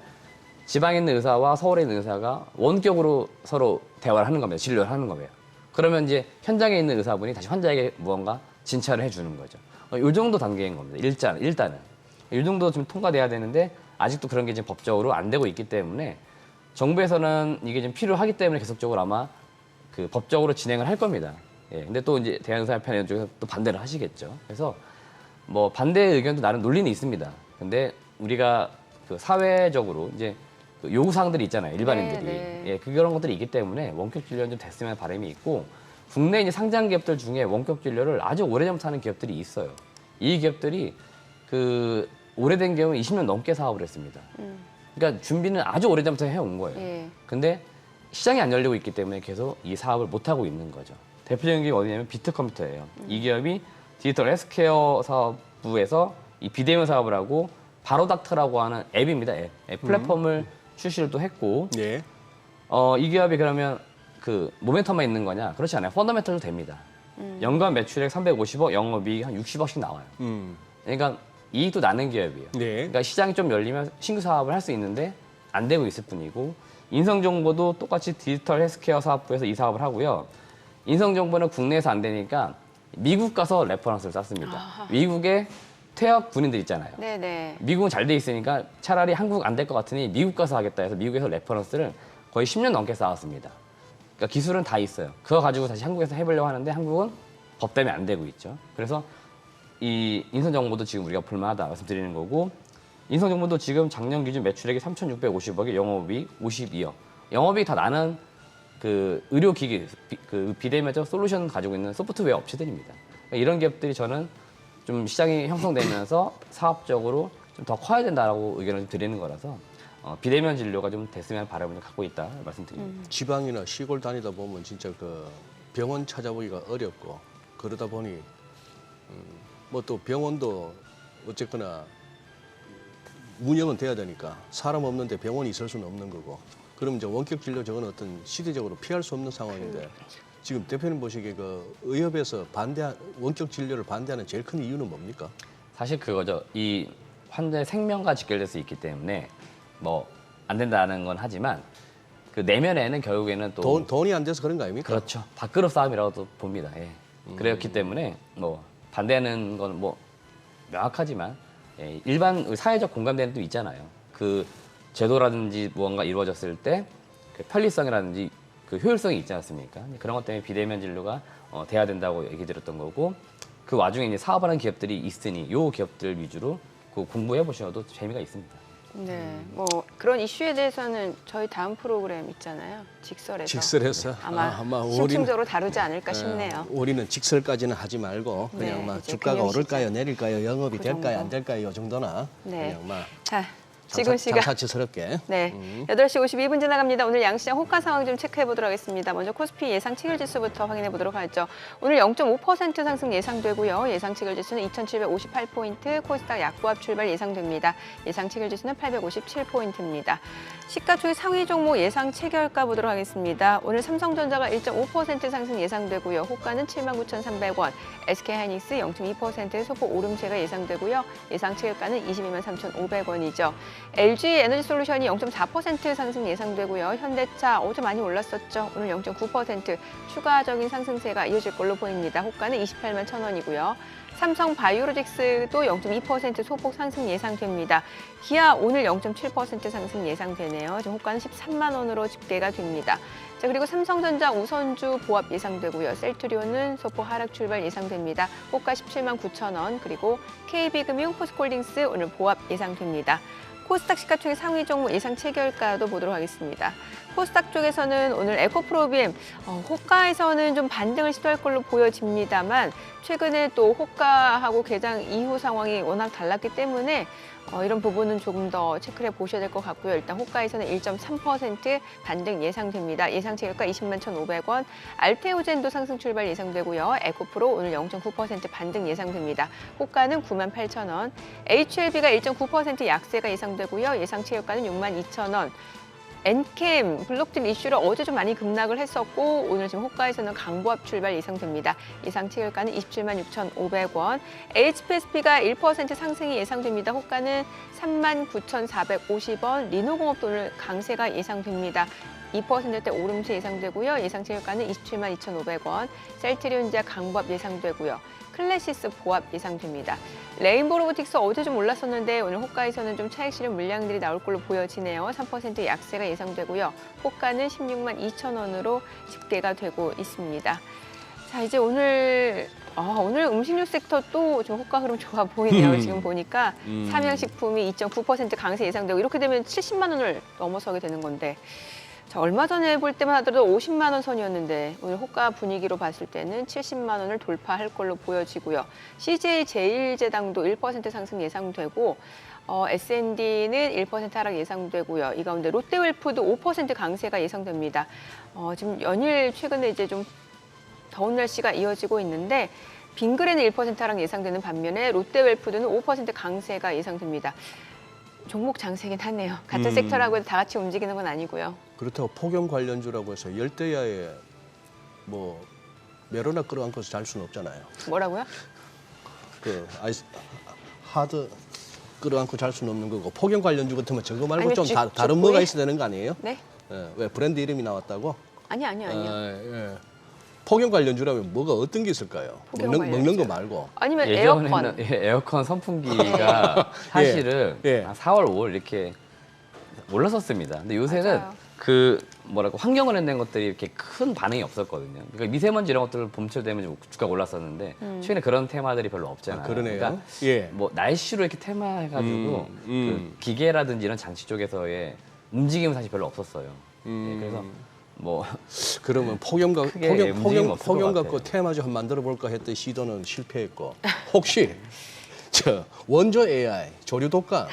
지방에 있는 의사와 서울에 있는 의사가 원격으로 서로 대화를 하는 겁니다. 진료를 하는 거예요. 그러면 이제 현장에 있는 의사분이 다시 환자에게 무언가 진찰을 해주는 거죠. 이 정도 단계인 겁니다. 일단은. 이 정도 좀 통과돼야 되는데 아직도 그런 게 지금 법적으로 안 되고 있기 때문에 정부에서는 이게 좀 필요하기 때문에 계속적으로 아마 그 법적으로 진행을 할 겁니다. 예. 근데 또 이제 대한의사협회 쪽에서 또 반대를 하시겠죠. 그래서 뭐 반대의 의견도 나름 논리는 있습니다. 근데 우리가 그 사회적으로 이제 그 요구사항들이 있잖아요. 일반인들이. 네. 예, 그런 것들이 있기 때문에 원격 진료는 좀 됐으면 하는 바람이 있고 국내 이제 상장 기업들 중에 원격 진료를 아주 오래전부터 하는 기업들이 있어요. 이 기업들이 그 오래된 경우는 20년 넘게 사업을 했습니다. 그러니까 준비는 아주 오래전부터 해온 거예요. 예. 근데 시장이 안 열리고 있기 때문에 계속 이 사업을 못 하고 있는 거죠. 대표적인 게 어디냐면 비트컴퓨터예요. 이 기업이 디지털 헬스케어 사업부에서 이 비대면 사업을 하고 바로닥터라고 하는 앱입니다. 앱 플랫폼을 출시를 또 했고 예. 이 기업이 그러면 그 모멘텀만 있는 거냐? 그렇지 않아요. 펀더멘털도 됩니다. 연간 매출액 350억, 영업이익 한 60억씩 나와요. 그러니까 이익도 나는 기업이에요. 네. 그러니까 시장이 좀 열리면 신규 사업을 할 수 있는데 안 되고 있을 뿐이고 인성정보도 똑같이 디지털 헬스케어 사업부에서 이 사업을 하고요. 인성정보는 국내에서 안 되니까 미국 가서 레퍼런스를 쌌습니다. 미국에 퇴역 군인들 있잖아요. 네네. 미국은 잘 돼 있으니까 차라리 한국 안 될 것 같으니 미국 가서 하겠다 해서 미국에서 레퍼런스를 거의 10년 넘게 쌓았습니다. 그러니까 기술은 다 있어요. 그거 가지고 다시 한국에서 해보려고 하는데 한국은 법 때문에 안 되고 있죠. 그래서 이 인성정보도 지금 우리가 볼만하다 말씀드리는 거고 인성정보도 지금 작년 기준 매출액이 3,650억에 영업이익 52억. 영업이익 다 나는 그 의료기기, 그 비대면적 솔루션 가지고 있는 소프트웨어 업체들입니다. 그러니까 이런 기업들이 저는 좀 시장이 형성되면서 사업적으로 좀 더 커야 된다라고 의견을 좀 드리는 거라서 비대면 진료가 좀 됐으면 하는 바람을 갖고 있다 말씀드립니다. 지방이나 시골 다니다 보면 진짜 그 병원 찾아보기가 어렵고 그러다 보니 뭐 또 병원도 어쨌거나 운영은 돼야 되니까 사람 없는데 병원이 있을 수는 없는 거고 그럼 이제 원격 진료 저건 어떤 시대적으로 피할 수 없는 상황인데 지금 대표님 보시기에 그 의협에서 원격 진료를 반대하는 제일 큰 이유는 뭡니까? 사실 그거죠. 이 환자의 생명과 직결될 수 있기 때문에 뭐 안 된다는 건 하지만 그 내면에는 결국에는 또 돈이 안 돼서 그런 거 아닙니까? 그렇죠. 밥그릇 싸움이라고도 봅니다. 예. 그렇기 때문에 뭐 반대하는 건 뭐 명확하지만 예, 일반 사회적 공감대는 또 있잖아요. 그 제도라든지 무언가 이루어졌을 때 그 편리성이라든지 그 효율성이 있지 않습니까? 그런 것 때문에 비대면 진료가 돼야 된다고 얘기 드렸던 거고 그 와중에 이제 사업하는 기업들이 있으니 요 기업들 위주로 그 공부해 보셔도 재미가 있습니다. 네. 뭐 그런 이슈에 대해서는 저희 다음 프로그램 있잖아요. 직설에서. 직설해서 아마 우리는 심층적으로 다루지 않을까 싶네요. 우리는 직설까지는 하지 말고 그냥 네, 막 이제 주가가 금융 오를까요, 내릴까요, 영업이 그 될까요, 정도. 안 될까요, 이 정도나 네. 그냥 막 자, 지금 시각 장사치스럽게. 네, 8시 52분 지나갑니다. 오늘 양시장 호가 상황 좀 체크해 보도록 하겠습니다. 먼저 코스피 예상 체결 지수부터 확인해 보도록 하죠. 오늘 0.5% 상승 예상되고요. 예상 체결 지수는 2,758포인트, 코스닥 약보합 출발 예상됩니다. 예상 체결 지수는 857포인트입니다. 시가총액 상위 종목 예상 체결가 보도록 하겠습니다. 오늘 삼성전자가 1.5% 상승 예상되고요. 호가는 79,300원, SK하이닉스 0.2% 소폭 오름세가 예상되고요. 예상 체결가는 22만 3,500원이죠. LG 에너지솔루션이 0.4% 상승 예상되고요. 현대차 어제 많이 올랐었죠. 오늘 0.9% 추가적인 상승세가 이어질 걸로 보입니다. 호가는 28만 1,000원이고요. 삼성 바이오로직스도 0.2% 소폭 상승 예상됩니다. 기아 오늘 0.7% 상승 예상되네요. 지금 호가는 13만 원으로 집계가 됩니다. 자, 그리고 삼성전자 우선주 보합 예상되고요. 셀트리온은 소폭 하락 출발 예상됩니다. 호가 17만 9천 원, 그리고 KB금융, 포스코홀딩스 오늘 보합 예상됩니다. 코스닥 시가총액 상위 종목 예상 체결가도 보도록 하겠습니다. 코스닥 쪽에서는 오늘 에코프로비엠 호가에서는 좀 반등을 시도할 걸로 보여집니다만 최근에 또 호가하고 개장 이후 상황이 워낙 달랐기 때문에 이런 부분은 조금 더 체크를 해보셔야 될 것 같고요. 일단 호가에서는 1.3% 반등 예상됩니다. 예상 체결가 20만 1,500원. 알테오젠도 상승 출발 예상되고요. 에코프로 오늘 0.9% 반등 예상됩니다. 호가는 9만 8,000원. HLB가 1.9% 약세가 예상되고요. 예상 체결가는 6만 2,000원. 엔캠 블록딜 이슈로 어제 좀 많이 급락을 했었고 오늘 지금 호가에서는 강보합 출발 예상됩니다. 예상 체결가는 27만 6,500원. HPSP가 1% 상승이 예상됩니다. 호가는 39,450원. 리노공업도 오늘 강세가 예상됩니다. 2%대 오름세 예상되고요. 예상 체결가는 27만 2,500원. 셀트리온자 강보합 예상되고요. 클래시스 보합 예상됩니다. 레인보우 로보틱스 어제 좀 올랐었는데 오늘 호가에서는 좀 차익 실현 물량들이 나올 걸로 보여지네요. 3% 약세가 예상되고요. 호가는 16만 2천 원으로 집계가 되고 있습니다. 자, 이제 오늘 음식료 섹터 또 좀 호가 흐름 좋아 보이네요. 지금 보니까 삼양식품이 2.9% 강세 예상되고 이렇게 되면 70만 원을 넘어서게 되는 건데 자, 얼마 전에 볼 때만 하더라도 50만 원 선이었는데 오늘 호가 분위기로 봤을 때는 70만 원을 돌파할 걸로 보여지고요. CJ 제일제당도 1% 상승 예상되고 S&D는 1% 하락 예상되고요. 이 가운데 롯데웰푸드 5% 강세가 예상됩니다. 지금 연일 최근에 이제 좀 더운 날씨가 이어지고 있는데 빙그레는 1% 하락 예상되는 반면에 롯데웰푸드는 5% 강세가 예상됩니다. 종목 장세긴 하네요. 같은 섹터라고 해도 다 같이 움직이는 건 아니고요. 그렇다고 폭염 관련주라고 해서 열대야에 뭐 메로나 끌어안고서 잘 수는 없잖아요. 뭐라고요? 그 아이스 하드 끌어안고 잘 수는 없는 거고 폭염 관련주 같으면 저거 말고 아니면 좀 다른 뭐가 있어야 되는 거 아니에요? 네? 예, 왜 브랜드 이름이 나왔다고? 아니요. 예. 폭염 관련주라면 뭐가 어떤 게 있을까요? 폭염 먹는 거 관련주. 말고. 아니면 예전에는 에어컨. 에어컨 선풍기가 사실은 예. 한 4월, 5월 이렇게 올랐었습니다. 근데 요새는 맞아요. 그 뭐랄까 환경 관련된 것들이 이렇게 큰 반응이 없었거든요. 그러니까 미세먼지 이런 것들 봄철 되면 좀 주가가 올랐었는데 최근에 그런 테마들이 별로 없잖아요. 그러네요. 그러니까 예. 뭐 날씨로 이렇게 테마해가지고 그 기계라든지 이런 장치 쪽에서의 움직임은 사실 별로 없었어요. 예, 그래서 뭐 그러면 폭염 크게 움직임 없을 것 갖고 같아요. 테마 좀 만들어 볼까 했던 시도는 실패했고 혹시 저 원조 AI 조류 독감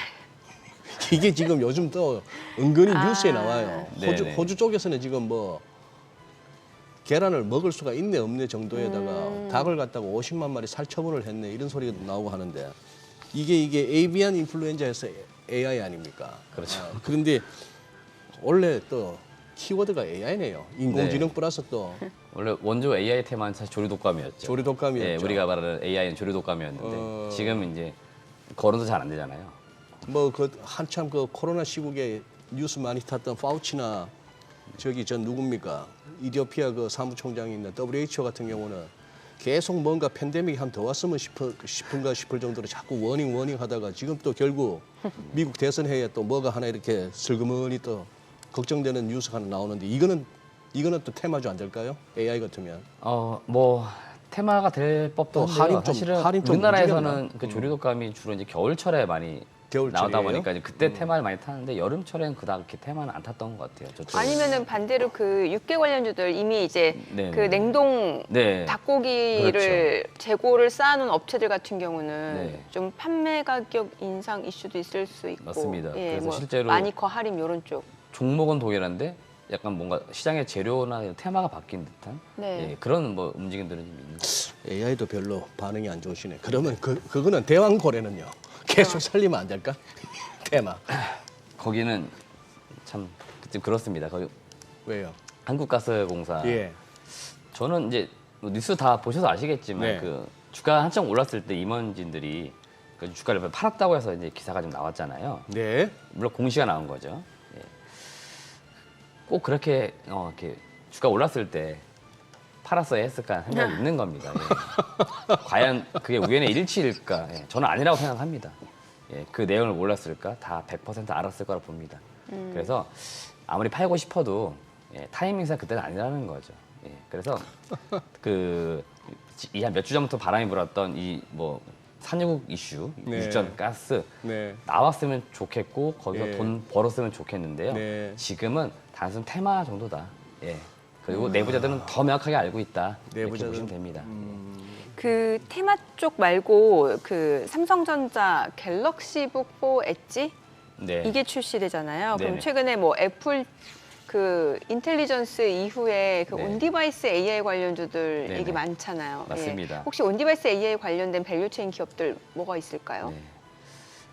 이게 지금 요즘 또 은근히 뉴스에 나와요. 네네. 호주 쪽에서는 지금 뭐 계란을 먹을 수가 있네 없네 정도에다가 닭을 갖다가 50만 마리 살처분을 했네 이런 소리가 나오고 하는데 이게 에이비안 인플루엔자에서 AI 아닙니까? 그렇죠. 그런데 원래 또 키워드가 AI네요. 인공지능 플러스 또 원래 원조 AI 테마는 사실 조류 독감이었죠. 조류 독감이었죠. 예, 우리가 말하는 AI는 조류 독감이었는데 지금 이제 거론도 잘 안 되잖아요. 뭐 그 한참 그 코로나 시국에 뉴스 많이 탔던 파우치나 저기 전 누굽니까 이디오피아 그 사무총장이 있는 WHO 같은 경우는 계속 뭔가 팬데믹이 한 더 왔으면 싶은가 싶을 정도로 자꾸 워닝 하다가 지금 또 결국 미국 대선 해에 또 뭐가 하나 이렇게 슬그머니 또 걱정되는 뉴스가 하나 나오는데 이거는 또 테마주 안 될까요? AI 같으면. 뭐 테마가 될 법도 또 한데요. 할인 좀 사실은 움직였나? 우리나라에서는 그 조류 독감이 주로 이제 겨울철에 많이 나오다 겨울철이에요? 보니까 이제 그때 테마를 많이 타는데 여름철에는 그닥 이렇게 테마는 안 탔던 것 같아요. 저쪽은. 아니면은 반대로 그 육계 관련주들 이미 이제 네네. 그 냉동 네. 닭고기를 재고를 쌓아놓은 업체들 같은 경우는 네. 좀 판매 가격 인상 이슈도 있을 수 있고 맞습니다. 예, 그래서 뭐 실제로 마니커 할인 이런 쪽. 종목은 동일한데 약간 뭔가 시장의 재료나 테마가 바뀐 듯한 네. 예, 그런 뭐 움직임들은 좀 있는 것 같아요. AI도 별로 반응이 안 좋으시네. 그러면 그거는 대왕고래는요. 계속 살리면 안 될까? 테마. 거기는 참 그렇습니다. 거기 왜요? 한국가스공사. 예. 저는 이제 뭐 뉴스 다 보셔서 아시겠지만 네. 그 주가 한참 올랐을 때 임원진들이 그 주가를 팔았다고 해서 이제 기사가 좀 나왔잖아요. 네. 물론 공시가 나온 거죠. 예. 꼭 그렇게 이렇게 주가 올랐을 때 팔았어야 했을까 하는 생각이 있는 겁니다. 예. 과연 그게 우연의 일치일까? 예. 저는 아니라고 생각합니다. 예. 그 내용을 몰랐을까? 다 100% 알았을 거라 봅니다. 그래서 아무리 팔고 싶어도 예, 타이밍상 그때는 아니라는 거죠. 예. 그래서 그 이 한 몇 주 전부터 바람이 불었던 이 뭐 산유국 이슈, 네. 유전 가스 네. 나왔으면 좋겠고 거기서 예. 돈 벌었으면 좋겠는데요. 네. 지금은 단순 테마 정도다. 예. 그리고 내부자들은 더 명확하게 알고 있다. 이렇게 내부자들은- 보시면 됩니다. 그 테마 쪽 말고 그 삼성전자 갤럭시북 4 엣지 네. 이게 출시되잖아요. 그럼 네네. 최근에 뭐 애플 그 인텔리전스 이후에 그 네. 온디바이스 AI 관련주들 네네. 얘기 많잖아요. 맞습니다. 혹시 온디바이스 AI 관련된 밸류체인 기업들 뭐가 있을까요? 네.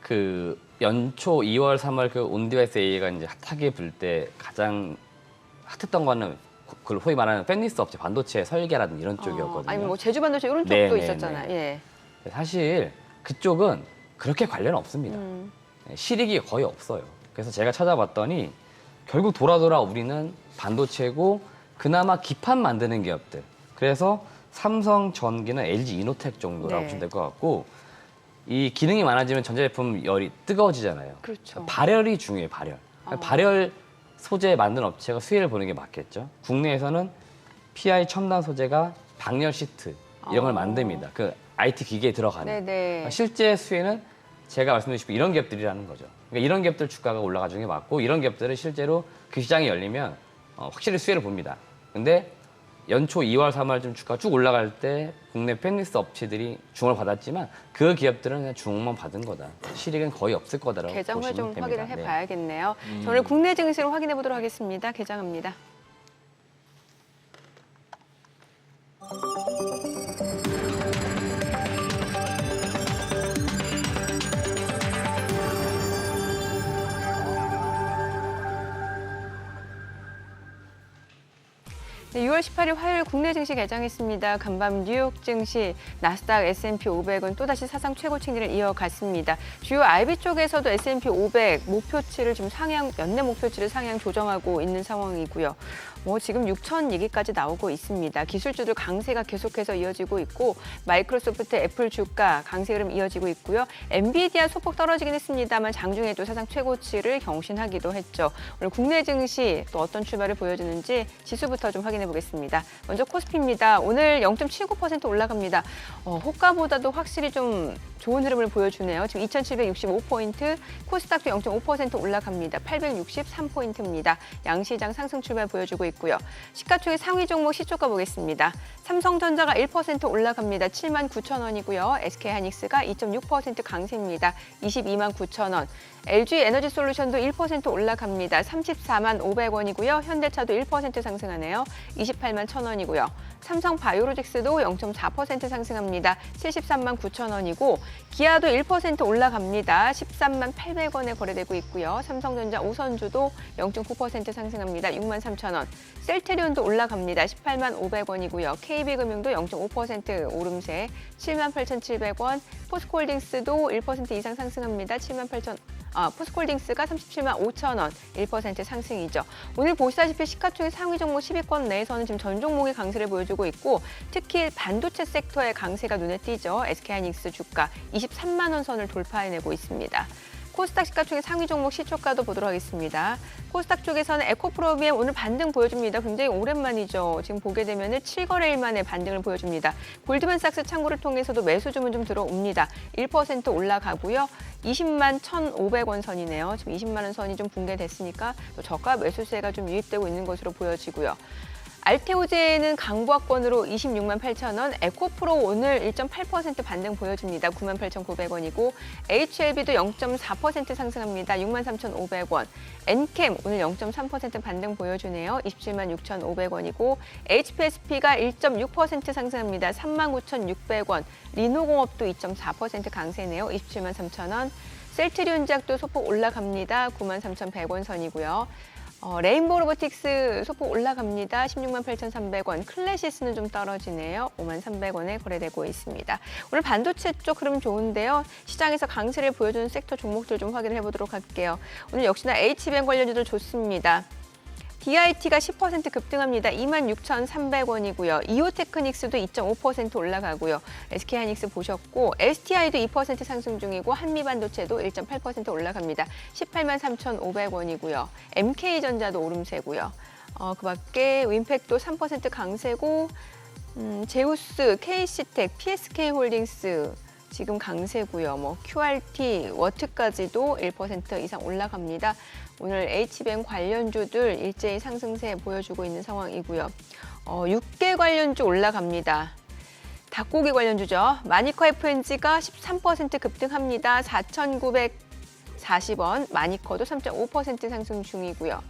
그 연초 2월, 3월 그 온디바이스 AI가 이제 핫하게 불 때 가장 핫했던 거는 그 소위 말하는 팬리스 업체 반도체 설계라든지 이런 쪽이었거든요. 아니면 뭐 제주 반도체 이런 쪽도 네네네. 있었잖아요. 예. 사실 그쪽은 그렇게 관련 없습니다. 실익이 거의 없어요. 그래서 제가 찾아봤더니 결국 돌아 우리는 반도체고 그나마 기판 만드는 기업들. 그래서 삼성 전기는 LG 이노텍 정도라고 네. 보시면 될 것 같고 이 기능이 많아지면 전자제품 열이 뜨거워지잖아요. 그렇죠. 발열이 중요해요, 발열. 발열 소재 만드는 업체가 수혜를 보는 게 맞겠죠. 국내에서는 PI 첨단 소재가 방열 시트 이런 걸 만듭니다. 그 IT 기계에 들어가는. 네네. 실제 수혜는 제가 말씀드리고 이런 기업들이라는 거죠. 그러니까 이런 기업들 주가가 올라가주는 게 맞고 이런 기업들은 실제로 그 시장이 열리면 확실히 수혜를 봅니다. 근데 연초 2월, 3월쯤 주가 쭉 올라갈 때 국내 팬리스 업체들이 주목을 받았지만 그 기업들은 그냥 주목만 받은 거다. 실익은 거의 없을 거다라고 개장을 보시면 좀 됩니다. 확인을 네. 해봐야겠네요. 자, 오늘 국내 증시로 확인해 보도록 하겠습니다. 개장합니다. 네, 6월 18일 화요일 국내 증시 개장했습니다. 간밤 뉴욕 증시, 나스닥, S&P 500은 또다시 사상 최고치를 이어갔습니다. 주요 IB 쪽에서도 S&P 500 목표치를 지금 연내 목표치를 상향 조정하고 있는 상황이고요. 지금 6천 얘기까지 나오고 있습니다. 기술주들 강세가 계속해서 이어지고 있고 마이크로소프트, 애플 주가 강세 흐름 이어지고 있고요. 엔비디아 소폭 떨어지긴 했습니다만 장중에도 사상 최고치를 경신하기도 했죠. 오늘 국내 증시 또 어떤 출발을 보여주는지 지수부터 좀 확인해 보겠습니다. 먼저 코스피입니다. 오늘 0.79% 올라갑니다. 호가보다도 확실히 좀 좋은 흐름을 보여주네요. 지금 2,765포인트, 코스닥도 0.5% 올라갑니다. 863포인트입니다. 양시장 상승 출발 보여주고 있고요. 시가총액 상위 종목 시초가 보겠습니다. 삼성전자가 1% 올라갑니다. 79,000원이고요. SK하이닉스가 2.6% 강세입니다. 229,000원. LG에너지솔루션도 1% 올라갑니다. 345,500원이고요. 현대차도 1% 상승하네요. 281,000원이고요. 삼성바이오로직스도 0.4% 상승합니다. 739,000원이고 기아도 1% 올라갑니다. 138,800원에 거래되고 있고요. 삼성전자 우선주도 0.9% 상승합니다. 63,000원. 셀트리온도 올라갑니다. 185,500원이고요. KB금융도 0.5% 오름세 78,700원. 포스코홀딩스도 1% 이상 상승합니다. 포스코홀딩스가 375,000원, 1% 상승이죠. 오늘 보시다시피 시가총액 상위 종목 10위권 내에서는 지금 전 종목이 강세를 보여주고 있고 특히 반도체 섹터의 강세가 눈에 띄죠. SK하이닉스 주가 23만 원 선을 돌파해내고 있습니다. 코스닥 시가총액 상위 종목 시초가도 보도록 하겠습니다. 코스닥 쪽에서는 에코프로비엠 오늘 반등 보여줍니다. 굉장히 오랜만이죠. 지금 보게 되면 7거래일 만에 반등을 보여줍니다. 골드만삭스 창구를 통해서도 매수 주문 좀 들어옵니다. 1% 올라가고요. 20만 1,500원 선이네요. 지금 20만 원 선이 좀 붕괴됐으니까 또 저가 매수세가 좀 유입되고 있는 것으로 보여지고요. 알테오제는 강보합권으로 26만 8,000원, 에코프로 오늘 1.8% 반등 보여줍니다. 98,900원이고 HLB도 0.4% 상승합니다. 63,500원. 엔캠 오늘 0.3% 반등 보여주네요. 27만 6,500원이고 HPSP가 1.6% 상승합니다. 39,600원. 리노공업도 2.4% 강세네요. 27만 3,000원. 셀트리온제약도 소폭 올라갑니다. 93,100원 선이고요. 레인보우 로보틱스 소폭 올라갑니다. 16만 8,300원. 클래시스는 좀 떨어지네요. 5만 300원에 거래되고 있습니다. 오늘 반도체 쪽 흐름 좋은데요. 시장에서 강세를 보여주는 섹터 종목들 좀 확인을 해보도록 할게요. 오늘 역시나 H뱅 관련주들 좋습니다. DIT가 10% 급등합니다. 26,300원이고요. 이오테크닉스도 2.5% 올라가고요. SK하이닉스 보셨고 STI도 2% 상승 중이고 한미반도체도 1.8% 올라갑니다. 18만 3,500원이고요. MK전자도 오름세고요. 그 밖에 윈팩도 3% 강세고 제우스, KC텍, PSK홀딩스 지금 강세고요. QRT, 워트까지도 1% 이상 올라갑니다. 오늘 H뱅 관련주들 일제히 상승세 보여주고 있는 상황이고요. 육계 관련주 올라갑니다. 닭고기 관련주죠. 마니커 FNG가 13% 급등합니다. 4,940원, 마니커도 3.5% 상승 중이고요.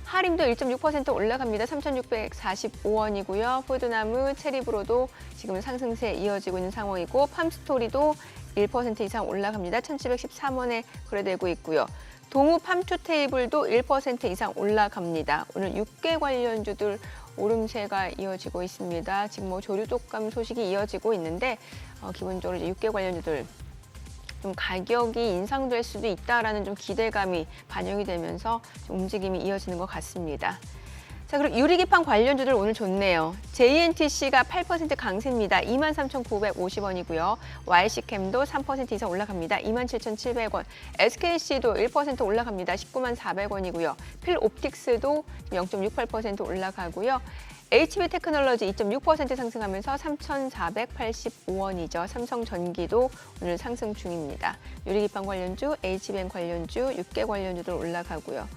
하림도 1.6% 올라갑니다. 3,645원이고요. 푸드나무, 체리브로도 지금 상승세 이어지고 있는 상황이고 팜스토리도 1% 이상 올라갑니다. 1,713원에 거래되고 있고요. 동우 팜투 테이블도 1% 이상 올라갑니다. 오늘 6개 관련주들 오름세가 이어지고 있습니다. 지금 뭐 조류 독감 소식이 이어지고 있는데 기본적으로 이제 6개 관련주들 좀 가격이 인상될 수도 있다라는 좀 기대감이 반영이 되면서 좀 움직임이 이어지는 것 같습니다. 자, 그리고 유리기판 관련주들 오늘 좋네요. JNTC가 8% 강세입니다. 23,950원이고요. YC캠도 3% 이상 올라갑니다. 27,700원. SKC도 1% 올라갑니다. 194,400원이고요. 필옵틱스도 0.68% 올라가고요. HB테크놀로지 2.6% 상승하면서 3,485원이죠. 삼성전기도 오늘 상승 중입니다. 유리기판 관련주, HBM 관련주, 6개 관련주들 올라가고요.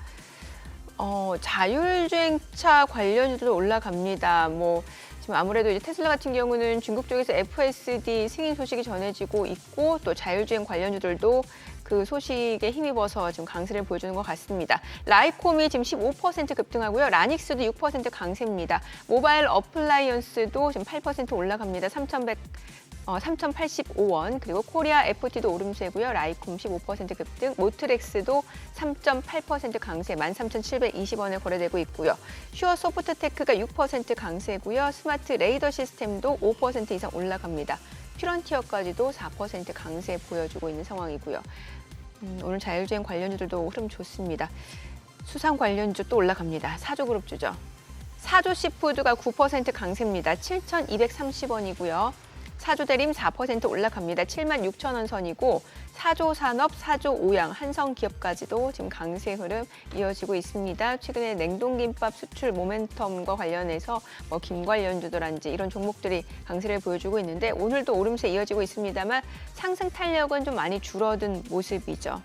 자율주행차 관련주도 올라갑니다. 뭐 지금 아무래도 이제 테슬라 같은 경우는 중국 쪽에서 FSD 승인 소식이 전해지고 있고 또 자율주행 관련주들도 그 소식에 힘입어서 지금 강세를 보여주는 것 같습니다. 라이콤이 지금 15% 급등하고요. 라닉스도 6% 강세입니다. 모바일 어플라이언스도 지금 8% 올라갑니다. 3,085원. 그리고 코리아 FT도 오름세고요. 라이콤 15% 급등, 모트렉스도 3.8% 강세, 13,720원에 거래되고 있고요. 슈어 소프트테크가 6% 강세고요. 스마트 레이더 시스템도 5% 이상 올라갑니다. 퓨런티어까지도 4% 강세 보여주고 있는 상황이고요. 오늘 자율주행 관련주들도 흐름 좋습니다. 수상 관련주 또 올라갑니다. 사조그룹주죠. 사조시푸드가 9% 강세입니다. 7,230원이고요. 사조대림 4% 올라갑니다. 76,000원 선이고 사조산업, 사조오양, 한성기업까지도 지금 강세 흐름 이어지고 있습니다. 최근에 냉동김밥 수출 모멘텀과 관련해서 뭐 김관련주들한지 이런 종목들이 강세를 보여주고 있는데 오늘도 오름세 이어지고 있습니다만 상승 탄력은 좀 많이 줄어든 모습이죠.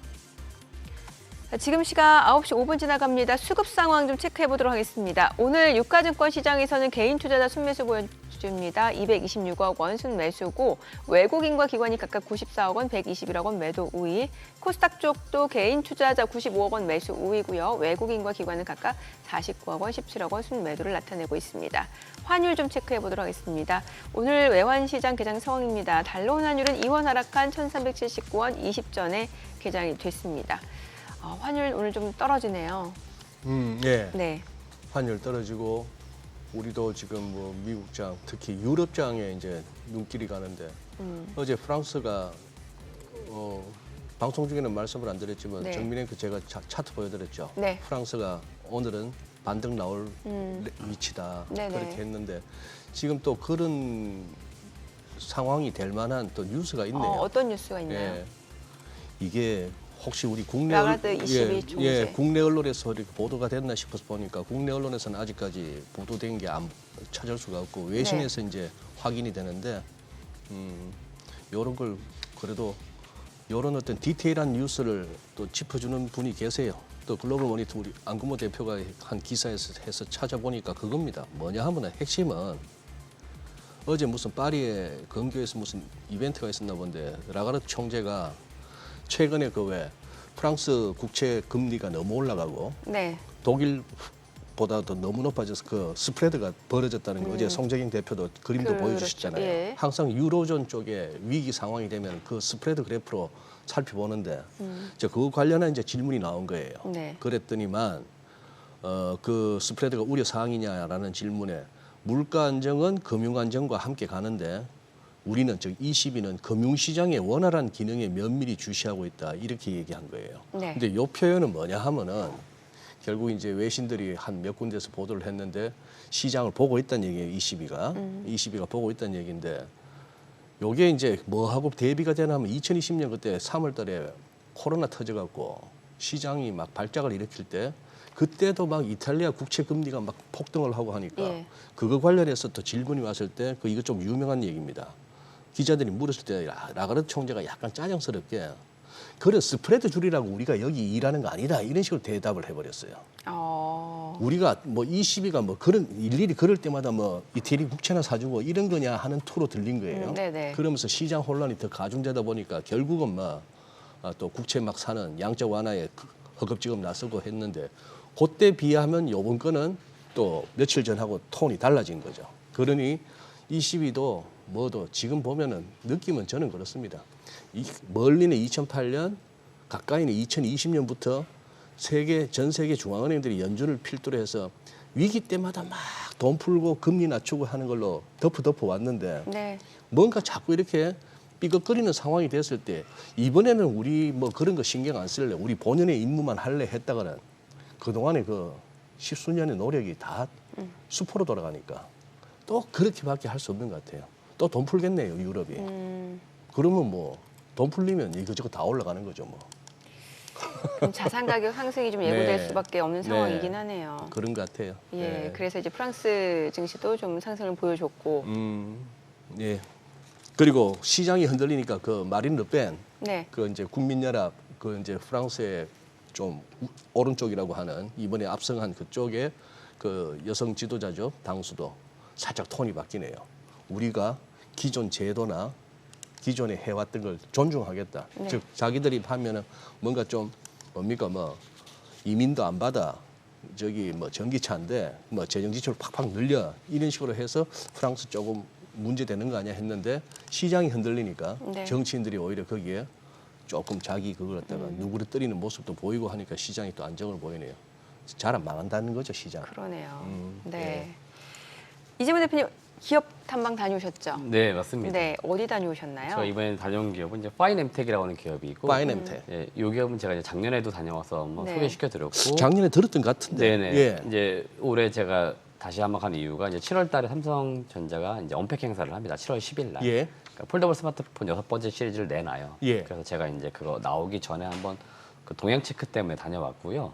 지금 시각 9시 5분 지나갑니다. 수급 상황 좀 체크해 보도록 하겠습니다. 오늘 유가증권 시장에서는 개인 투자자 순매수 보여줍니다. 226억 원 순매수고 외국인과 기관이 각각 94억 원, 121억 원 매도 우위. 코스닥 쪽도 개인 투자자 95억 원 매수 우위고요. 외국인과 기관은 각각 49억 원, 17억 원 순매도를 나타내고 있습니다. 환율 좀 체크해 보도록 하겠습니다. 오늘 외환시장 개장 상황입니다. 달러 환율은 2원 하락한 1,379원 20전에 개장이 됐습니다. 환율 오늘 좀 떨어지네요. 예. 네. 환율 떨어지고 우리도 지금 뭐 미국장, 특히 유럽장에 이제 눈길이 가는데 어제 프랑스가 방송 중에는 말씀을 안 드렸지만 네. 정민의 제가 차트 보여드렸죠. 네. 프랑스가 오늘은 반등 나올 위치다 네네. 그렇게 했는데 지금 또 그런 상황이 될 만한 또 뉴스가 있네요. 어떤 뉴스가 있나요? 예. 이게 혹시 우리 국내 라가드 22 총재. 국내 언론에서 이렇게 보도가 됐나 싶어서 보니까 국내 언론에서는 아직까지 보도된 게 찾을 수가 없고 외신에서 이제 확인이 되는데 이런 걸 그래도 이런 어떤 디테일한 뉴스를 또 짚어주는 분이 계세요. 또 글로벌 모니터 우리 안근모 대표가 한 기사에서 해서 찾아보니까 그겁니다. 뭐냐 하면 핵심은 어제 무슨 파리의 근교에서 무슨 이벤트가 있었나 본데 라가르드 총재가 최근에 그 왜 프랑스 국채 금리가 너무 올라가고 네. 독일보다도 너무 높아져서 그 스프레드가 벌어졌다는 거 어제 송재경 대표도 그림도 보여주셨잖아요. 예. 항상 유로존 쪽에 위기 상황이 되면 그 스프레드 그래프로 살펴보는데 이제 그거 관련한 이제 질문이 나온 거예요. 네. 그랬더니만 그 스프레드가 우려 사항이냐라는 질문에 물가 안정은 금융 안정과 함께 가는데 우리는 즉 ECB는 금융시장의 원활한 기능에 면밀히 주시하고 있다 이렇게 얘기한 거예요. 네. 근데 이 표현은 뭐냐 하면은 결국 이제 외신들이 한 몇 군데서 보도를 했는데 시장을 보고 있다는 얘기예요. ECB가 보고 있다는 얘기인데 요게 이제 뭐하고 대비가 되나 하면 2020년 그때 3월달에 코로나 터져갖고 시장이 막 발작을 일으킬 때 그때도 막 이탈리아 국채 금리가 막 폭등을 하고 하니까 예. 그거 관련해서 또 질문이 왔을 때 이거 좀 유명한 얘기입니다. 기자들이 물었을 때 라가르드 총재가 약간 짜증스럽게 그래 스프레드 줄이라고 우리가 여기 일하는 거 아니다 이런 식으로 대답을 해버렸어요. 우리가 뭐 ECB가 뭐 그런 일일이 그럴 때마다 뭐 이태리 국채나 사주고 이런 거냐 하는 투로 들린 거예요. 네네. 그러면서 시장 혼란이 더 가중되다 보니까 결국은 막 또 국채 막 사는 양적 완화에 허겁지겁 나서고 했는데 그때 비하면 요번 거는 또 며칠 전하고 톤이 달라진 거죠. 그러니 ECB도 뭐도 지금 보면은 느낌은 저는 그렇습니다. 멀리는 2008년, 가까이는 2020년부터 전 세계 중앙은행들이 연준을 필두로 해서 위기 때마다 막 돈 풀고 금리 낮추고 하는 걸로 덮어 왔는데 네. 뭔가 자꾸 이렇게 삐걱거리는 상황이 됐을 때 이번에는 우리 뭐 그런 거 신경 안 쓸래, 우리 본연의 임무만 할래 했다가는 그동안의 그 십수년의 노력이 다 수포로 돌아가니까 또 그렇게밖에 할 수 없는 것 같아요. 또 돈 풀겠네요, 유럽이. 그러면 뭐 돈 풀리면 이거저거 다 올라가는 거죠, 뭐. 그럼 자산 가격 상승이 좀 예고될 네. 수밖에 없는 네. 상황이긴 하네요. 그런 것 같아요. 예, 네. 그래서 이제 프랑스 증시도 좀 상승을 보여줬고, 예. 그리고 시장이 흔들리니까 그 마린 르펜, 네, 그 이제 국민연합, 그 이제 프랑스의 좀 오른쪽이라고 하는 이번에 압승한 그쪽에 그 여성 지도자죠, 당수도 살짝 톤이 바뀌네요. 우리가 기존 제도나 기존에 해왔던 걸 존중하겠다. 네. 즉 자기들이 하면은 뭔가 좀 뭡니까 뭐 이민도 안 받아, 저기 뭐 전기차인데 뭐 재정 지출을 팍팍 늘려, 이런 식으로 해서 프랑스 조금 문제되는 거 아니야 했는데 시장이 흔들리니까 네. 정치인들이 오히려 거기에 조금 자기 그걸 갖다가 누구를 모습도 보이고 하니까 시장이 또 안정을 보이네요. 잘 안 망한다는 거죠, 시장. 그러네요. 네. 네. 이재문 대표님 기업 탐방 다녀오셨죠? 네, 맞습니다. 네, 어디 다녀오셨나요? 저 이번에 다녀온 기업은 이제 파이넴텍이라고 하는 기업이고, 파이넴텍. 예, 이 기업은 제가 이제 작년에도 다녀와서 한번 네. 소개시켜드렸고, 작년에 들었던 것 같은데. 네네. 예. 이제 올해 제가 다시 한번 간 이유가 이제 7월달에 삼성전자가 이제 언팩 행사를 합니다. 7월 10일 날. 예. 그러니까 폴더블 스마트폰 6번째 시리즈를 내놔요. 예. 그래서 제가 이제 그거 나오기 전에 한번 그 동향 체크 때문에 다녀왔고요.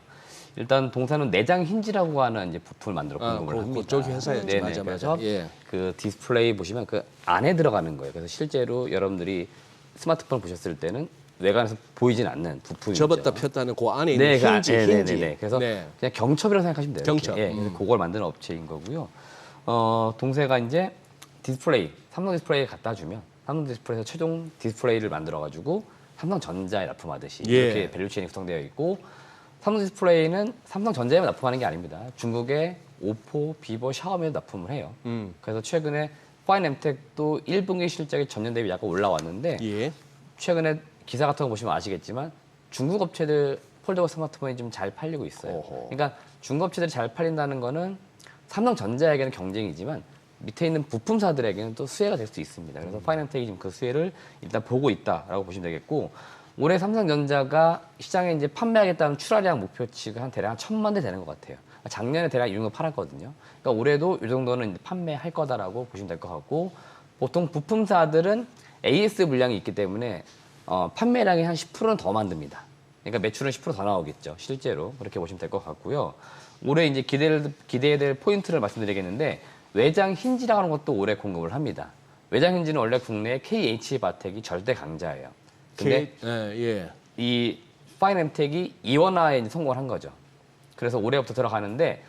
일단 동사는 내장 힌지라고 하는 이제 부품을 만들어 공급을 합니다. 그쪽 회사였지. 네네. 맞아. 그래서 예. 그 디스플레이 보시면 그 안에 들어가는 거예요. 그래서 실제로 여러분들이 스마트폰 보셨을 때는 외관에서 보이진 않는 부품이죠. 접었다 폈다는 그 안에 있는 네, 그 힌지, 네, 힌지. 네, 네. 그래서 네. 그냥 경첩이라고 생각하시면 돼요. 경첩. 이렇게. 예, 그래서 그걸 만드는 업체인 거고요. 동세가 이제 디스플레이, 삼성 디스플레이 갖다 주면 삼성 디스플레이에서 최종 디스플레이를 만들어 가지고 삼성전자에 납품하듯이 예. 이렇게 밸류체인이 구성되어 있고, 삼성 디스플레이는 삼성전자에만 납품하는 게 아닙니다. 중국의 오포, 비보, 샤오미에도 납품을 해요. 그래서 최근에 파이넴텍도 1분기 실적이 전년 대비 약간 올라왔는데, 예. 최근에 기사 같은 거 보시면 아시겠지만 중국 업체들 폴더블 스마트폰이 좀 잘 팔리고 있어요. 어허. 그러니까 중국 업체들이 잘 팔린다는 거는 삼성전자에게는 경쟁이지만 밑에 있는 부품사들에게는 또 수혜가 될 수 있습니다. 그래서 파이낸텍이 지금 그 수혜를 일단 보고 있다라고 보시면 되겠고, 올해 삼성전자가 시장에 이제 판매하겠다는 출하량 목표치가 한 대략 1,000만 대 되는 것 같아요. 작년에 대략 이 정도 팔았거든요. 그러니까 올해도 이 정도는 이제 판매할 거다라고 보시면 될 것 같고, 보통 부품사들은 AS 물량이 있기 때문에 판매량이 한 10%는 더 만듭니다. 그러니까 매출은 10% 더 나오겠죠. 실제로 그렇게 보시면 될 것 같고요. 올해 이제 기대해야 될 포인트를 말씀드리겠는데, 외장 힌지라고 하는 것도 올해 공급을 합니다. 외장 힌지는 원래 국내 KH바텍이 절대 강자예요. 근데 예. 이 파이넴텍이 이원화에 이제 성공을 한 거죠. 그래서 올해부터 들어가는데,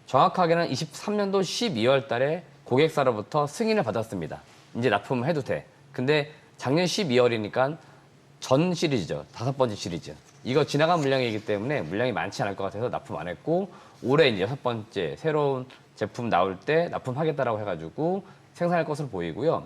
정확하게는 23년도 12월 달에 고객사로부터 승인을 받았습니다. 이제 납품을 해도 돼. 근데 작년 12월이니까 전 시리즈죠. 5번째 시리즈. 이거 지나간 물량이기 때문에 물량이 많지 않을 것 같아서 납품 안 했고, 올해 이제 6번째 새로운 제품 나올 때 납품하겠다라고 해가지고 생산할 것으로 보이고요.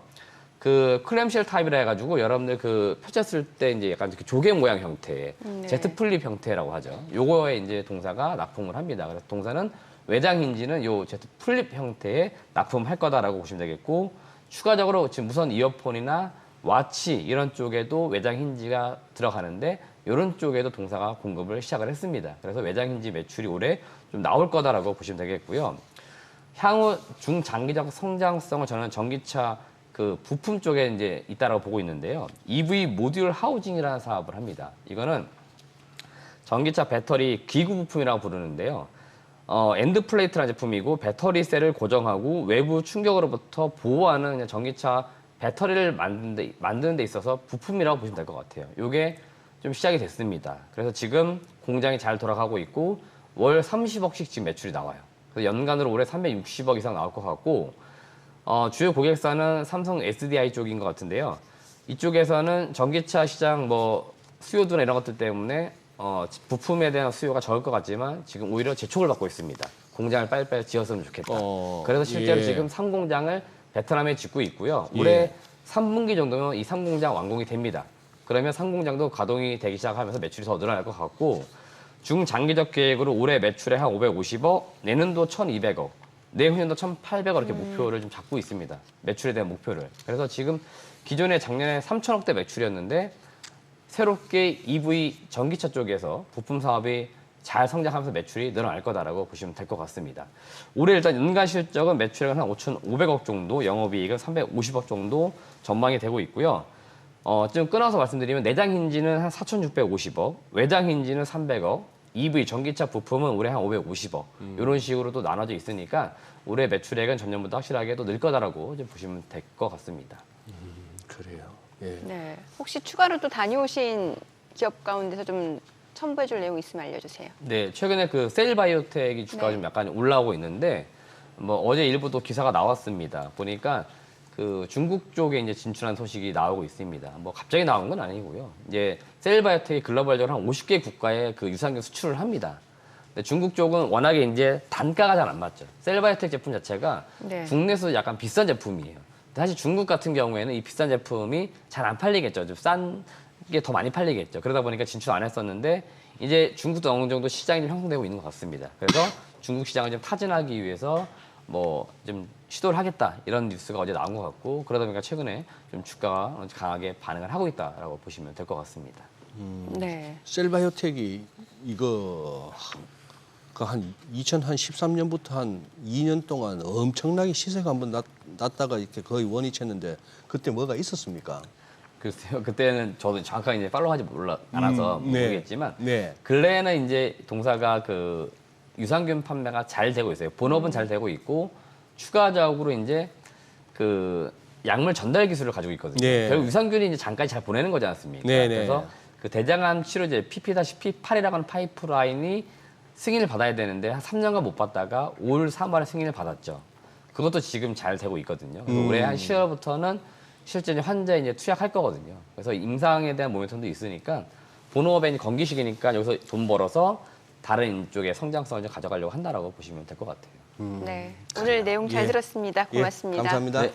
그 클램쉘 타입이라 해가지고 여러분들 그 펼쳤을 때 이제 약간 이렇게 조개 모양 형태의 네. 제트 플립 형태라고 하죠. 요거에 이제 동사가 납품을 합니다. 그래서 동사는 외장 힌지는 요 제트 플립 형태의 납품할 거다라고 보시면 되겠고, 추가적으로 지금 무선 이어폰이나 와치 이런 쪽에도 외장 힌지가 들어가는데, 이런 쪽에도 동사가 공급을 시작을 했습니다. 그래서 외장 힌지 매출이 올해 좀 나올 거다라고 보시면 되겠고요. 향후 중장기적 성장성을 저는 전기차 그 부품 쪽에 이제 있다라고 보고 있는데요. EV 모듈 하우징이라는 사업을 합니다. 이거는 전기차 배터리 기구 부품이라고 부르는데요. 엔드 플레이트라는 제품이고, 배터리 셀을 고정하고 외부 충격으로부터 보호하는 그냥 전기차 배터리를 만드는 데 있어서 부품이라고 보시면 될 것 같아요. 이게 좀 시작이 됐습니다. 그래서 지금 공장이 잘 돌아가고 있고, 월 30억씩 지금 매출이 나와요. 그래서 연간으로 올해 360억 이상 나올 것 같고, 주요 고객사는 삼성 SDI 쪽인 것 같은데요. 이쪽에서는 전기차 시장 뭐 수요도나 이런 것들 때문에 부품에 대한 수요가 적을 것 같지만 지금 오히려 재촉을 받고 있습니다. 공장을 빨리빨리 지었으면 좋겠다. 그래서 실제로 예. 지금 3공장을 베트남에 짓고 있고요. 예. 올해 3분기 정도면 이 3공장 완공이 됩니다. 그러면 3공장도 가동이 되기 시작하면서 매출이 더 늘어날 것 같고 중장기적 계획으로 올해 매출에 한 550억, 내년도 1,200억, 내후년도 1,800억 이렇게 목표를 좀 잡고 있습니다. 매출에 대한 목표를. 그래서 지금 기존에 작년에 3천억대 매출이었는데 새롭게 EV 전기차 쪽에서 부품 사업이 잘 성장하면서 매출이 늘어날 거다라고 보시면 될 것 같습니다. 올해 일단 연간 실적은 매출액은 한 5,500억 정도, 영업이익은 350억 정도 전망이 되고 있고요. 좀 끊어서 말씀드리면 내장 힌지는 한 4,650억, 외장 힌지는 300억, EV 전기차 부품은 올해 한 550억 이런 식으로 또 나눠져 있으니까 올해 매출액은 전년보다 확실하게 또 늘 거다라고 좀 보시면 될 것 같습니다. 그래요. 예. 네. 혹시 추가로 또 다녀오신 기업 가운데서 좀 첨부해줄 내용 있으면 알려주세요. 네, 최근에 그 셀바이오텍이 주가가 네. 좀 약간 올라오고 있는데 뭐 어제 일부 또 기사가 나왔습니다. 보니까 그 중국 쪽에 이제 진출한 소식이 나오고 있습니다. 뭐 갑자기 나온 건 아니고요. 이제 셀바이오텍이 글로벌적으로 한 50개 국가에 그 유산균 수출을 합니다. 근데 중국 쪽은 워낙에 이제 단가가 잘 안 맞죠. 셀바이오텍 제품 자체가 네. 국내에서 약간 비싼 제품이에요. 사실 중국 같은 경우에는 이 비싼 제품이 잘 안 팔리겠죠. 좀 싼 게 더 많이 팔리겠죠. 그러다 보니까 진출 안 했었는데 이제 중국도 어느 정도 시장이 좀 형성되고 있는 것 같습니다. 그래서 중국 시장을 좀 타진하기 위해서 뭐 좀 시도를 하겠다 이런 뉴스가 어제 나온 것 같고 그러다 보니까 최근에 좀 주가가 강하게 반응을 하고 있다라고 보시면 될 것 같습니다. 네. 셀바이오텍이 이거 한 2013년부터 한 2년 동안 엄청나게 시세가 한번 났다가 이렇게 거의 원위쳤는데 그때 뭐가 있었습니까? 글쎄요, 그때는 저도 정확하게 이제 팔로우하지 않아서 네. 모르겠지만 네. 근래에는 이제 동사가 그 유산균 판매가 잘 되고 있어요. 본업은 잘 되고 있고 추가적으로 이제 그 약물 전달 기술을 가지고 있거든요. 네. 결국 유산균이 이제 장까지 잘 보내는 거지 않습니까? 네, 네. 그래서 그 대장암 치료제 PP-8이라고 하는 파이프라인이 승인을 받아야 되는데 한 3년간 못 받다가 올 3월에 승인을 받았죠. 그것도 지금 잘 되고 있거든요. 그래서 올해 한 10월부터는 실제 환자에 이제 투약할 거거든요. 그래서 임상에 대한 모멘텀도 있으니까 본업에 건기식이니까 여기서 돈 벌어서 다른 쪽의 성장성을 좀 가져가려고 한다라고 보시면 될 것 같아요. 네. 오늘 내용 잘 예. 들었습니다. 고맙습니다. 예, 감사합니다. 네.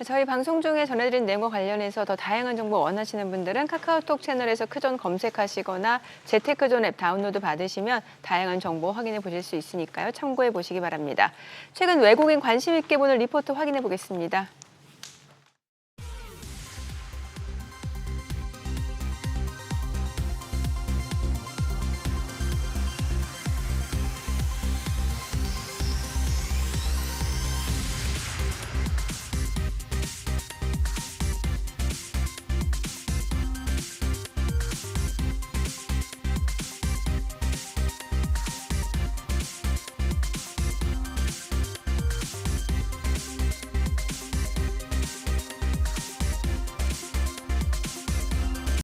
저희 방송 중에 전해드린 내용과 관련해서 더 다양한 정보 원하시는 분들은 카카오톡 채널에서 크존 검색하시거나 재테크존 앱 다운로드 받으시면 다양한 정보 확인해 보실 수 있으니까요. 참고해 보시기 바랍니다. 최근 외국인 관심 있게 보는 리포트 확인해 보겠습니다.